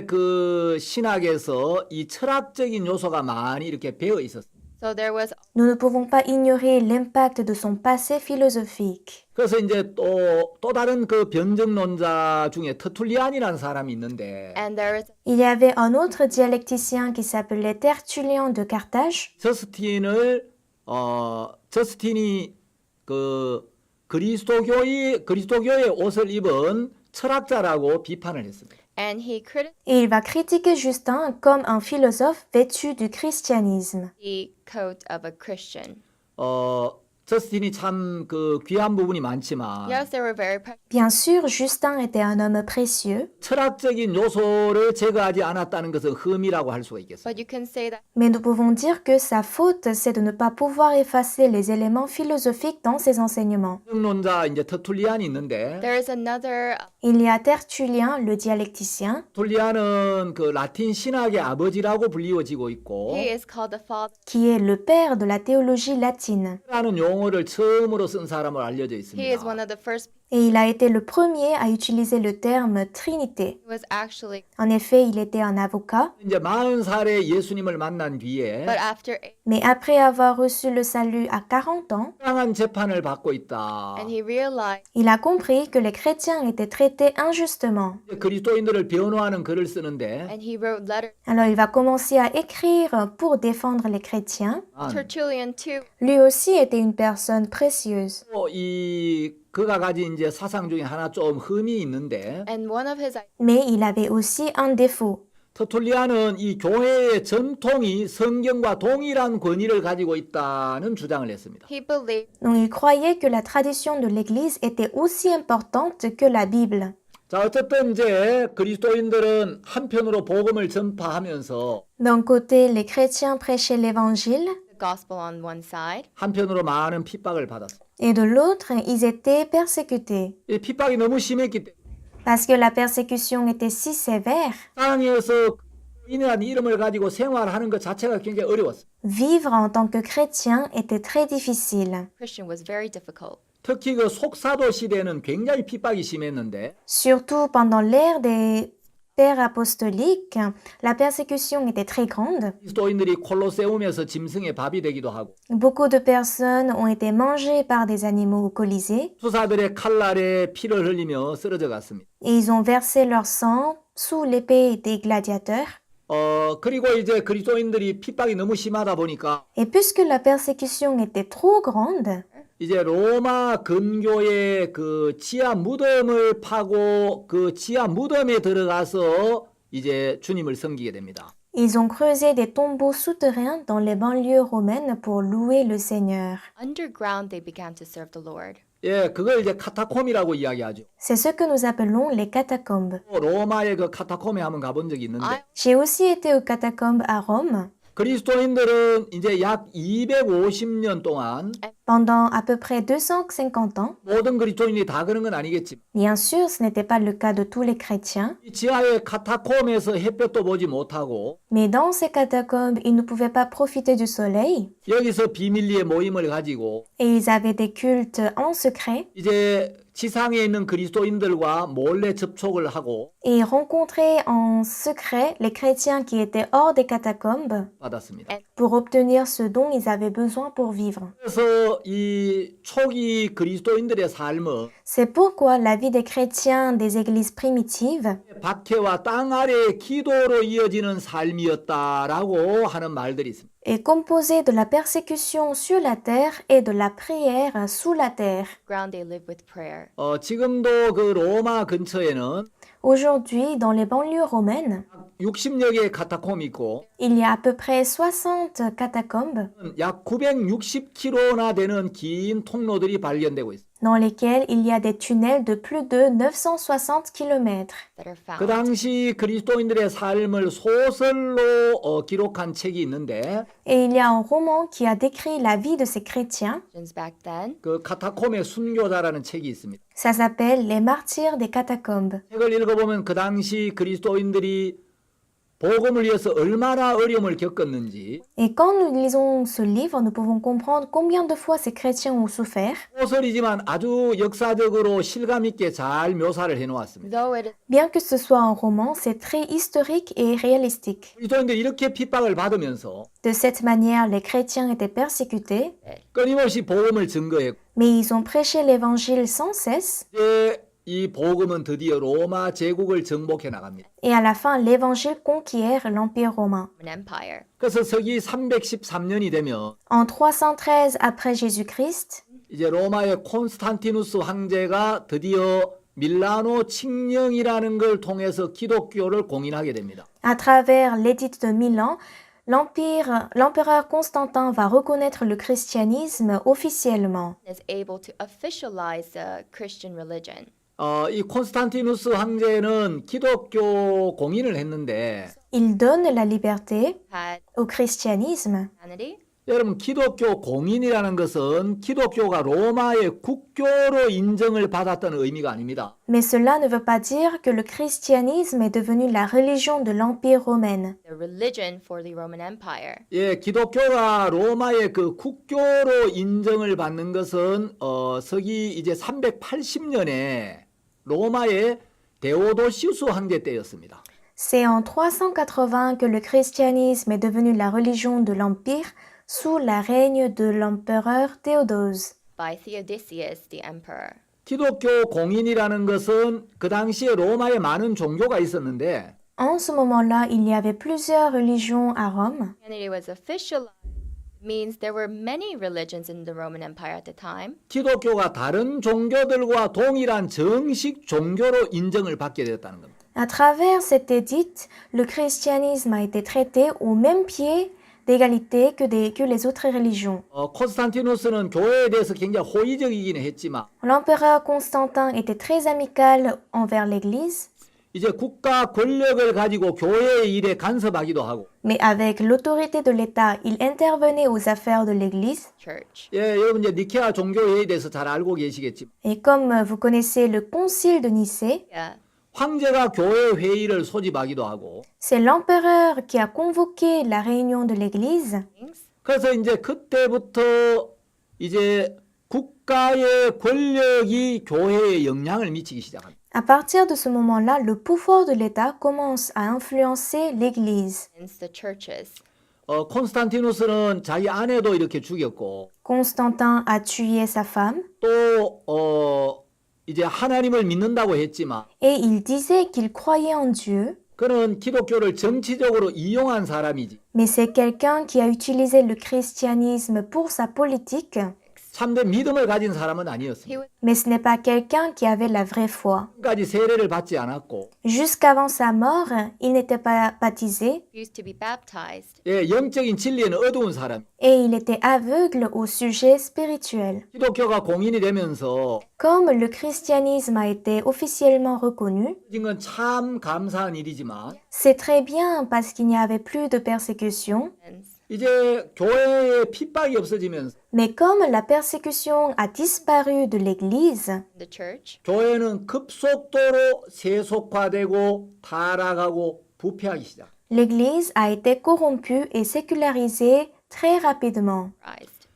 그 신학에서 이 철학적인 요소가 많이 이렇게 배어 있었어요. so there was nous ne pouvons pas ignorer l'impact de son passé philosophique. 그래서 이제 또 다른 그 변증론자 중에 터툴리안이라는 사람이 있는데 and there is Il y avait un autre dialecticien qui s'appelait Tertullien de Carthage. 저스틴이 그 그리스도교의 옷을 입은 철학자라고 비판을 했습니다. and he criticized Et il va critiquer Justin comme un philosophe vêtu du christianisme. the coat of a Christian. 저스틴이 참 그 귀한 부분이 많지만 Yes, they were very precious, Bien sûr, Justin était un homme précieux, 철학적인 요소를 제거하지 않았다는 것은 흠이라고 할 수가 있겠습니다. but you can say that mais nous pouvons dire que sa faute, c'est de ne pas pouvoir effacer les éléments philosophiques dans ses enseignements. 변증론자 이제 터툴리안이 있는데 there is another Il y a Tertullien, le dialecticien. 터툴리안은 그 라틴 신학의 아버지라고 불리워지고 있고 he is called the father qui est le père de la théologie latine. 라는 용어를 처음으로 쓴 사람으로 알려져 he 있습니다. is one of the first Et il a été le premier à utiliser le terme Trinité. He was actually, En effet, il était un avocat, 이제 40살에 예수님을 만난 뒤에 but after, mais après avoir reçu le salut à 40 ans, 부당한 재판을 받고 있다. and he realized il a compris que les chrétiens étaient traités injustement. 그리스도인들을 변호하는 글을 쓰는데 and he wrote letters. Alors il va commencer à écrire pour défendre les chrétiens. Tertullian too Lui aussi était une personne précieuse. 이 그가 가진 이제 사상 중에 하나 좀 흠이 있는데 and one of his Mais il avait aussi un défaut. 터툴리안은 이 교회의 전통이 성경과 동일한 권위를 가지고 있다는 주장을 했습니다. he believed Donc il croyait que la tradition de l'Église était aussi importante que la Bible. 자, 어쨌든 이제 그리스도인들은 한편으로 복음을 전파하면서 D'un côté, les chrétiens prêchaient l'Évangile, the gospel on one side, 한편으로 많은 핍박을 받았어요. et de l'autre, ils étaient persécutés. 이 핍박이 너무 심했기 때문에 Parce que la persécution était si sévère, 땅에서 그리스도인이라는 이름을 가지고 생활하는 것 자체가 굉장히 어려웠어요. vivre en tant que chrétien était très difficile. Christian was very difficult. 특히 그 속사도 시대는 굉장히 핍박이 심했는데 Surtout pendant l'ère des pères apostoliques, la persécution était très grande. 그리스도인들이 콜로세움에서 짐승의 밥이 되기도 하고 Beaucoup de personnes ont été mangées par des animaux au Colisée 수사들의 칼날에 피를 흘리며 쓰러져 갔습니다. et ils ont versé leur sang sous l'épée des gladiateurs. 그리고 이제 그리스도인들이 핍박이 너무 심하다 보니까 Et puisque la persécution était trop grande, 이제 로마 근교의 그 지하 무덤을 파고 그 지하 무덤에 들어가서 이제 주님을 섬기게 됩니다. ils ont creusé des tombeaux souterrains dans les banlieues romaines pour louer le Seigneur. Underground, they began to serve the Lord. 예, 그걸 이제 카타콤이라고 이야기하죠. C'est ce que nous appelons les catacombes. 로마의 그 카타콤에 한번 가본 적이 있는데 J'ai aussi été aux catacombes à Rome. 그리스도인들은 이제 약 250년 동안 Pendant à peu près 250 ans, 모든 그리스도인이 다 그런 건 아니겠지만 bien sûr, ce n'était pas le cas de tous les chrétiens, 이 지하의 카타콤에서 햇볕도 보지 못하고 mais dans ces catacombes, ils ne pouvaient pas profiter du soleil 여기서 비밀리에 모임을 가지고 et ils avaient des cultes en secret 이제 지상에 있는 그리스도인들과 몰래 접촉을 하고 et ils rencontraient en secret les chrétiens qui étaient hors des catacombes 받았습니다. pour obtenir ce dont ils avaient besoin pour vivre. 그래서 이 초기 그리스도인들의 삶은 C'est pourquoi la vie des chrétiens des églises primitives 박해와 땅 아래의 기도로 이어지는 삶이었다라고 하는 말들이 있습니다. est composée de la persécution sur la terre et de la prière sous la terre. Ground, they live with prayer. 지금도 그 로마 근처에는 Aujourd'hui, dans les banlieues romaines, 60여 개의 카타콤이 있고 il y a à peu près 60 catacombes 약 960km나 되는 긴 통로들이 발견되고 있습니다. dans lesquels il y a des tunnels de plus de 960 km. That are found. 그 당시 그리스도인들의 삶을 소설로 기록한 책이 있는데 Et il y a un roman qui a décrit la vie de ces chrétiens. Christians back then. 그 카타콤의 순교자라는 책이 있습니다. Ça s'appelle Les martyrs des catacombes. 책을 읽어보면 그 당시 그리스도인들이 복음을 위해서 얼마나 어려움을 겪었는지 Et quand nous lisons ce livre, nous pouvons comprendre combien de fois ces chrétiens ont souffert. 소설이지만 아주 역사적으로 실감 있게 잘 묘사를 해놓았습니다. Though it is Bien que ce soit un roman, c'est très historique et réalistique. 그리스도인들이 이렇게 핍박을 받으면서 De cette manière, les chrétiens étaient persécutés, 끊임없이 복음을 증거했고 mais ils ont prêché l'évangile sans cesse. 이제 이 복음은 드디어 로마 제국을 정복해 나갑니다. Et à la fin, l'évangile conquiert l'Empire romain. an empire. 그래서 서기 313년이 되면 En 313 après Jésus-Christ, 이제 로마의 콘스탄티누스 황제가 드디어 밀라노 칙령이라는 걸 통해서 기독교를 공인하게 됩니다. à travers l'édit de Milan, l'empereur Constantin va reconnaître le christianisme officiellement. Is able to officialize the Christian religion. 이 콘스탄티누스 황제는 기독교 공인을 했는데 Il donne la liberté Had au christianisme, Christianity, 여러분, 기독교 공인이라는 것은 기독교가 로마의 국교로 인정을 받았다는 의미가 아닙니다. Mais cela ne veut pas dire que le christianisme est devenu la religion de l'Empire romain. The religion for the Roman Empire. 예, 기독교가 로마의 그 국교로 인정을 받는 것은 서기 이제 380년에 로마의 데오도시우스 황제 때였습니다. C'est en 380 que le christianisme est devenu la religion de l'Empire sous la règne de l'empereur Théodose. By Theodosius the emperor. 기독교 공인이라는 것은 그 당시에 로마에 많은 종교가 있었는데 En ce moment-là, il y avait plusieurs religions à Rome. Christianity was officialized means there were many religions in the Roman Empire at the time. 기독교가 다른 종교들과 동일한 정식 종교로 인정을 받게 되었다는 겁니다. À travers cette édite, le christianisme a été traité au même pied d'égalité que les autres religions. 콘스탄티누스는 교회에 대해서 굉장히 호의적이긴 했지만 L'empereur Constantin était très amical envers l'Église, 이제 국가 권력을 가지고 교회의 일에 간섭하기도 하고 mais avec l'autorité de l'État, il intervenait aux affaires de l'Église. Church. 예, 여러분 이제 니케아 종교회의에 대해서 잘 알고 계시겠지만 Et comme vous connaissez le concile de Nicée, Yeah. 황제가 교회 회의를 소집하기도 하고 c'est l'empereur qui a convoqué la réunion de l'Église. 그래서 이제 그때부터 이제 국가의 권력이 교회에 영향을 미치기 시작합니다. À partir de ce moment-là, le pouvoir de l'État commence à influencer l'Église. Against the churches. 콘스탄티누스는 자기 아내도 이렇게 죽였고 Constantin a tué sa femme 또 이제 하나님을 믿는다고 했지만 et il disait qu'il croyait en Dieu, 그는 기독교를 정치적으로 이용한 사람이지 mais c'est quelqu'un qui a utilisé le christianisme pour sa politique, 참된 믿음을 가진 사람은 He 아니었습니다. was mais ce n'est pas quelqu'un qui avait la vraie foi. 까지 세례를 받지 않았고 Jusqu'avant sa mort, il n'était pas baptisé used to be baptized. 예, 영적인 진리에는 어두운 사람. et il était aveugle au sujet spirituel. 기독교가 공인이 되면서 Comme le christianisme a été officiellement reconnu, 이건 참 감사한 일이지만 c'est très bien parce qu'il n'y avait plus de persécution, And 이제 교회에 핍박이 없어지면서 mais comme la persécution a disparu de l'Église, the church. 교회는 급속도로 세속화되고 타락하고 부패하기 시작. l'Église a été corrompue et sécularisée très rapidement. Rised.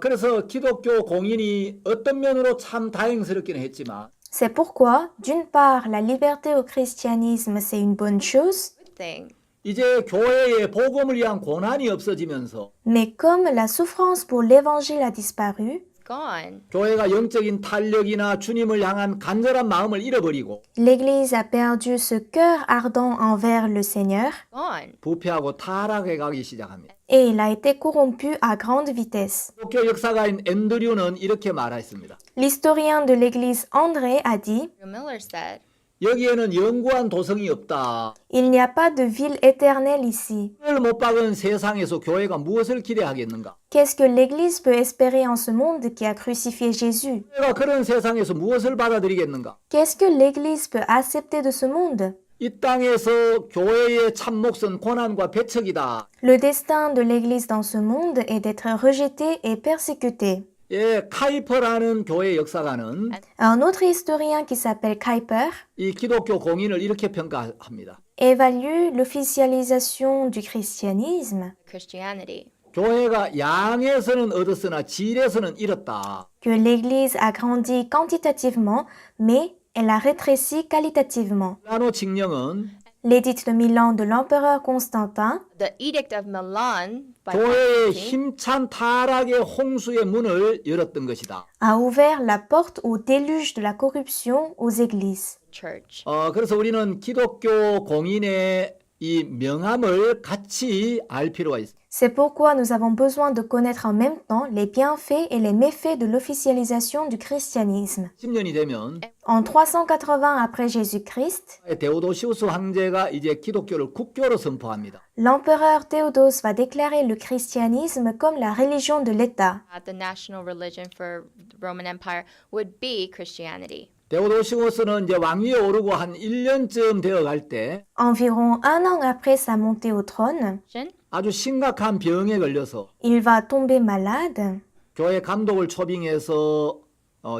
그래서 기독교 공인이 어떤 면으로 참 다행스럽기는 했지만 C'est pourquoi, d'une part, la liberté au christianisme, c'est une bonne chose, Good thing. 이제 교회에 복음을 위한 고난이 없어지면서 mais comme la souffrance pour l'Évangile a disparu, It's gone. 교회가 영적인 탄력이나 주님을 향한 간절한 마음을 잃어버리고 l'Église a perdu ce cœur ardent envers le Seigneur Gone. 부패하고 타락해 가기 시작합니다. et il a été corrompu à grande vitesse. 기독교 역사가인 앤드류는 이렇게 말했습니다. L'historien de l'Église André a dit Miller said, 여기에는 영구한 도성이 없다. il n'y a pas de ville éternelle ici. 그를 못 박은 세상에서 교회가 무엇을 기대하겠는가? Qu'est-ce que l'Église peut espérer en ce monde qui a crucifié Jésus? 교회가 그런 세상에서 무엇을 받아들이겠는가? Qu'est-ce que l'Église peut accepter de ce monde? 이 땅에서 교회의 참 몫은 고난과 배척이다. Le destin de l'Église dans ce monde est d'être rejetée et persécutée. 예, 카이퍼라는 교회 역사가는 Un autre historien qui s'appelle Kuyper 이 기독교 공인을 이렇게 평가합니다. évalue l'officialisation du christianisme, Christianity. 교회가 양에서는 얻었으나 질에서는 잃었다. que l'Église a grandi quantitativement, mais elle a rétréci qualitativement. 밀라노 칙령은 L'édit de Milan de l'empereur Constantin The Edict of Milan by 교회의 Constantine 힘찬 타락의 홍수의 문을 열었던 것이다. a ouvert la porte au déluge de la corruption aux églises. church. 그래서 우리는 기독교 공인의 이 명함을 같이 알 필요가 있습니다. C'est pourquoi nous avons besoin de connaître en même temps les bienfaits et les méfaits de l'officialisation du christianisme. 10년이 되면 En 380 après Jésus-Christ, 데오도시우스 황제가 이제 기독교를 국교로 선포합니다. l'empereur Théodose va déclarer le christianisme comme la religion de l'État. The national religion for the Roman Empire would be Christianity. 데오도시우스는 이제 왕위에 오르고 한 1년쯤 되어 갈 때 Environ un an après sa montée au trône, 아주 심각한 병에 걸려서 Il va tomber malade 교회 감독을 초빙해서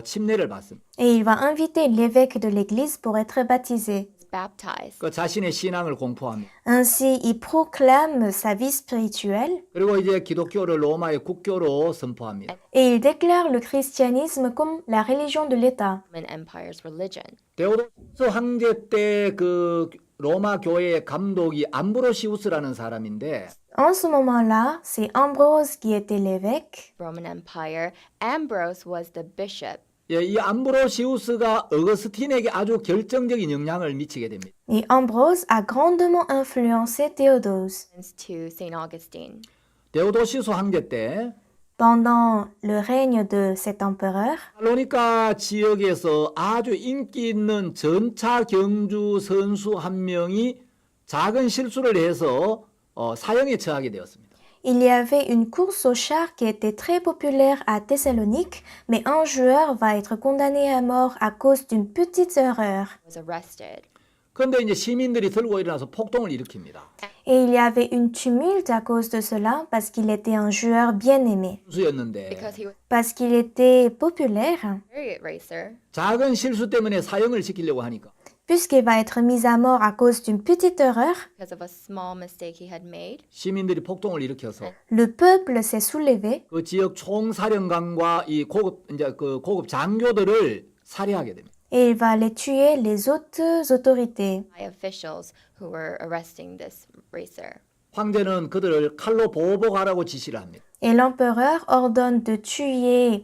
침례를 받습니다. et il va inviter l'évêque de l'église pour être baptisé. Baptized. 그 자신의 신앙을 공포합니다. Ainsi, il proclame sa vie spirituelle 그리고 이제 기독교를 로마의 국교로 선포합니다. et il déclare le christianisme comme la religion de l'État. Roman Empire's religion. 데오도시우스 황제 때 그 로마 교회의 감독이 암브로시우스라는 사람인데 En ce moment-là, c'est Ambrose qui était l'évêque. Roman Empire. Ambrose was the bishop. 예, 이 암브로시우스가 어거스틴에게 아주 결정적인 영향을 미치게 됩니다. Et Ambrose a grandement influencé Théodose. To Saint Augustine. 데오도시우스 황제 때 Pendant le règne de cet empereur, 살로니카 지역에서 아주 인기 있는 전차 경주 선수 한 명이 작은 실수를 해서 사형에 처하게 되었습니다. il y avait une course aux chars qui était très populaire à Thessalonique, mais un joueur va être condamné à mort à cause d'une petite erreur. Was arrested. 그런데 이제 시민들이 들고 일어나서 폭동을 일으킵니다. Et il y avait une tumulte à cause de cela parce qu'il était un joueur bien aimé, 선수였는데 Because he was parce qu'il était populaire, a chariot racer. 작은 실수 때문에 사형을 시키려고 하니까 puisqu'il va être mis à mort à cause d'une petite erreur. Because of a small mistake he had made. 시민들이 폭동을 일으켜서 Le peuple s'est soulevé 그 지역 총사령관과 이 고급 장교들을 살해하게 됩니다. et il va aller tuer les hautes autorités. By officials who were arresting this racer. 황제는 그들을 칼로 보복하라고 지시를 합니다. Et l'empereur ordonne de tuer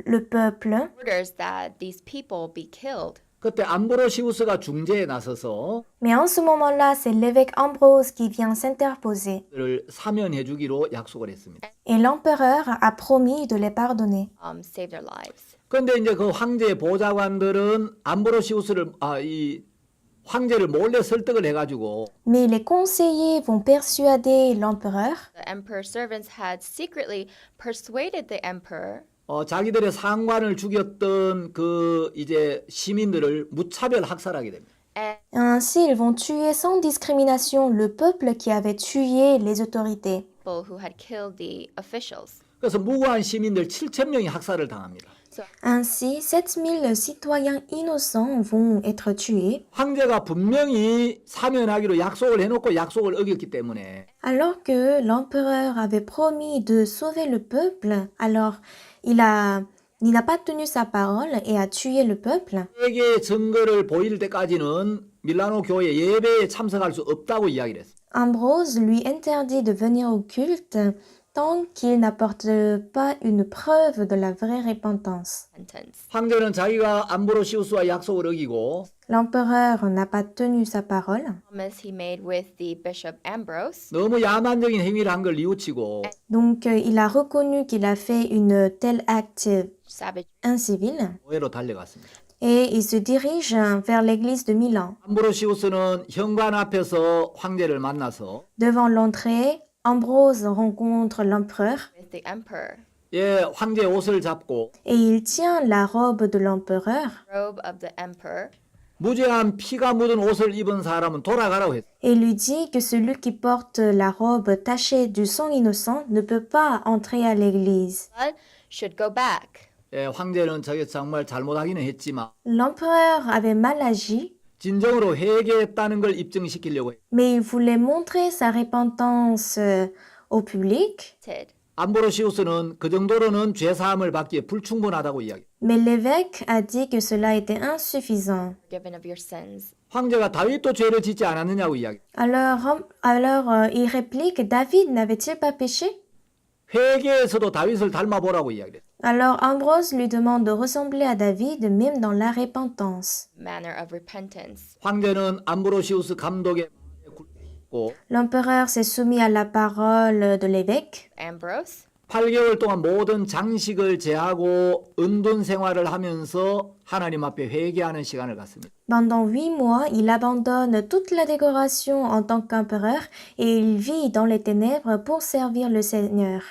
le peuple. Orders that these people be killed. 그때 암브로시우스가 중재에 나서서 Mais en ce moment-là, c'est l'évêque Ambrose qui vient s'interposer. 그들을 사면해 주기로 약속을 했습니다. Et l'empereur a promis de les pardonner. Save their lives. 그런데 이제 그 황제의 보좌관들은 암브로시우스를 이 황제를 몰래 설득을 해가지고 Mais les conseillers vont persuader l'empereur The emperor's servants had secretly persuaded the emperor 자기들의 상관을 죽였던 그 이제 시민들을 무차별 학살하게 됩니다. and Ainsi, ils vont tuer sans discrimination le peuple qui avait tué les autorités. people who had killed the officials. 그래서 무고한 시민들 7,000명이 학살을 당합니다. Ainsi, 7000 citoyens innocents vont être tués, 황제가 분명히 사면하기로 약속을 해놓고 약속을 어겼기 때문에 alors que l'empereur avait promis de sauver le peuple. Alors, il n'a pas tenu sa parole et a tué le peuple. 세계의 증거를 보일 때까지는 밀라노 교회 예배에 참석할 수 없다고 이야기를 했어요. Ambrose lui interdit de venir au culte tant qu'il n'apporte pas une preuve de la vraie repentance. Sentence. 황제는 자기가 암브로시우스와 약속을 어기고 L'empereur n'a pas tenu sa parole, Promise he made with the bishop Ambrose. 너무 야만적인 행위를 한 걸 뉘우치고 donc il a reconnu qu'il a fait une telle acte Savage. incivil 교회로 달려갔습니다. et il se dirige vers l'église de Milan. 암브로시우스는 현관 앞에서 황제를 만나서 Devant l'entrée, Ambrose rencontre l'empereur With the emperor. 예, 황제의 옷을 잡고 et il tient la robe de l'empereur Robe of the emperor. 무죄한 피가 묻은 옷을 입은 사람은 돌아가라고 했어요. et lui dit que celui qui porte la robe tachée du sang innocent ne peut pas entrer à l'église. Blood should go back. 예, 황제는 저게 정말 잘못하기는 했지만 L'empereur avait mal agi, 진정으로 회개했다는 걸 입증시키려고 해요. mais il voulait montrer sa repentance au public. Did. 암브로시우스는 그 정도로는 죄사함을 받기에 불충분하다고 이야기해요. Mais l'évêque a dit que cela était insuffisant. Forgiven of your sins. 황제가 다윗도 죄를 짓지 않았느냐고 이야기해요. Alors il réplique, David n'avait-il pas péché? 회개에서도 다윗을 닮아보라고 이야기해요. Alors Ambrose lui demande de ressembler à David même dans la repentance. Manner of repentance. 황제는 암브로시우스 감독의 말에 굴복했고 L'empereur s'est soumis à la parole de l'évêque. Ambrose. 8개월 동안 모든 장식을 제하고 은둔 생활을 하면서 하나님 앞에 회개하는 시간을 갖습니다. Pendant 8 mois, il abandonne toute la décoration en tant qu'empereur et il vit dans les ténèbres pour servir le Seigneur.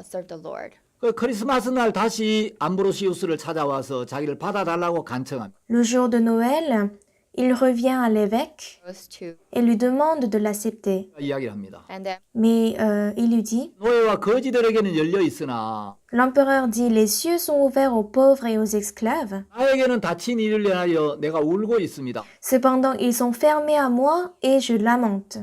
Serve the Lord. 그 크리스마스 날 다시 암브로시우스를 찾아와서 자기를 받아달라고 간청합니다. Le jour de Noël, il revient à l'évêque goes to, et lui demande de l'accepter. 이야기를 합니다. and then Mais il lui dit, 노예와 거지들에게는 열려 있으나 l'empereur dit, les cieux sont ouverts aux pauvres et aux esclaves. 나에게는 닫힌 일을 위하여 내가 울고 있습니다. Cependant, ils sont fermés à moi et je lamente.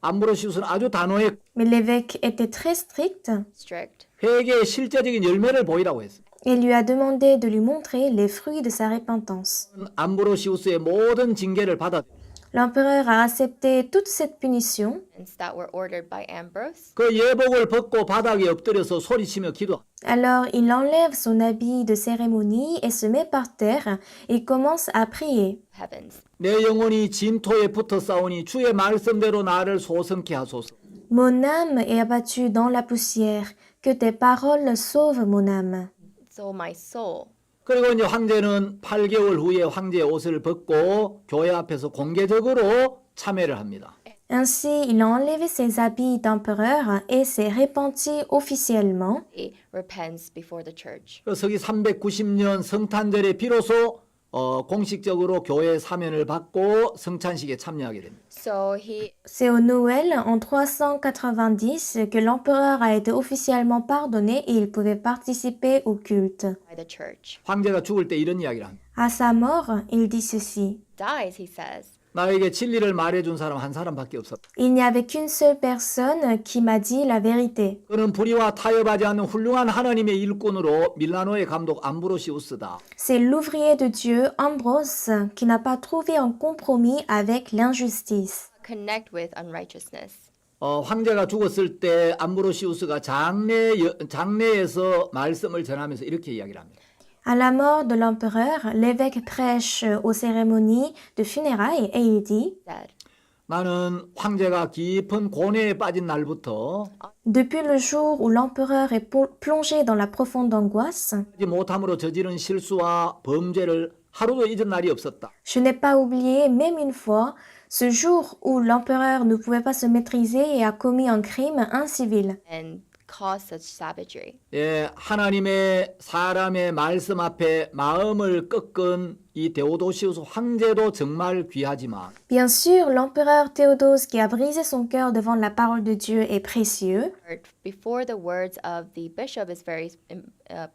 암브로시우스는 아주 단호했고 Mais l'évêque était très strict strict. 회개의 실제적인 열매를 보이라고 했습니다. et lui a demandé de lui montrer les fruits de sa repentance. 암브로시우스의 모든 징계를 받아 L'empereur a accepté toute cette punition. That were ordered by Ambrose. 그 예복을 벗고 바닥에 엎드려서 소리치며 기도. Alors il enlève son habit de cérémonie et se met par terre et commence à prier. Heavens. 내 영혼이 진토에 붙어 싸우니 주의 말씀대로 나를 소성케 하소서. Mon âme est abattue dans la poussière, que tes paroles sauvent mon âme. So my soul. 그리고 이제 황제는 8개월 후에 황제의 옷을 벗고 교회 앞에서 공개적으로 참회를 합니다. Ainsi, il a enlevé ses habits d'empereur et s'est repenti officiellement. He repents before the church. 그 서기 390년 성탄절에 비로소 공식적으로 교회 사면을 받고 성찬식에 참여하게 됩니다. So he C'est au Noël, en 390, que l'empereur a été officiellement pardonné et il pouvait participer au culte. by the church. 황제가 죽을 때 이런 이야기를 합니다. À sa mort, il dit ceci. Dies, he says. 나에게 진리를 말해준 사람 한 사람밖에 없었다. Il n'y avait qu'une seule personne qui m'a dit la vérité. 그는 불의와 타협하지 않는 훌륭한 하나님의 일꾼으로 밀라노의 감독 암브로시우스다. C'est l'ouvrier de Dieu, Ambrose, qui n'a pas trouvé un compromis avec l'injustice. Connect with unrighteousness. 황제가 죽었을 때 암브로시우스가 장례에서 말씀을 전하면서 이렇게 이야기를 합니다. À la mort de l'empereur, l'évêque prêche aux cérémonies de funérailles et il dit Said. 나는 황제가 깊은 고뇌에 빠진 날부터 Depuis le jour où l'empereur est plongé dans la profonde angoisse, 하지 못함으로 저지른 실수와 범죄를 하루도 잊은 날이 없었다. je n'ai pas oublié même une fois ce jour où l'empereur ne pouvait pas se maîtriser et a commis un crime incivil. And cause such savagery. 예, 하나님의 사람의 말씀 앞에 마음을 꺾은 이 데오도시우스 황제도 정말 귀하지만 Bien sûr, l'empereur Théodose qui a brisé son cœur devant la parole de Dieu est précieux, Before the words of the bishop is very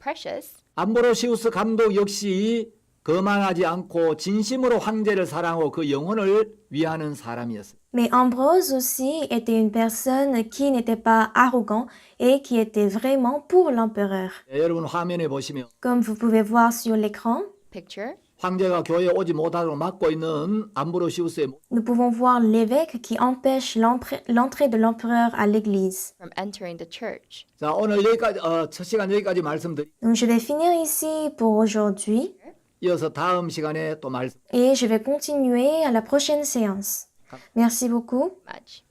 precious. 암브로시우스 감독 역시 거만하지 않고 진심으로 황제를 사랑하고 그 영혼을 위하는 사람이었어요. mais Ambrose aussi était une personne qui n'était pas arrogant et qui était vraiment pour l'empereur. 예, 여러분 화면에 보시면 Comme vous pouvez voir sur l'écran, Picture. 황제가 교회에 오지 못하도록 막고 있는 암브로시우스의 nous pouvons voir l'évêque qui empêche l'entrée de l'empereur à l'église. From entering the church. 자, 오늘 여기까지 첫 시간 여기까지 말씀드리. Donc je vais finir ici pour aujourd'hui 이어서 다음 시간에 또 말씀. et je vais continuer à la prochaine séance. Merci beaucoup. Much.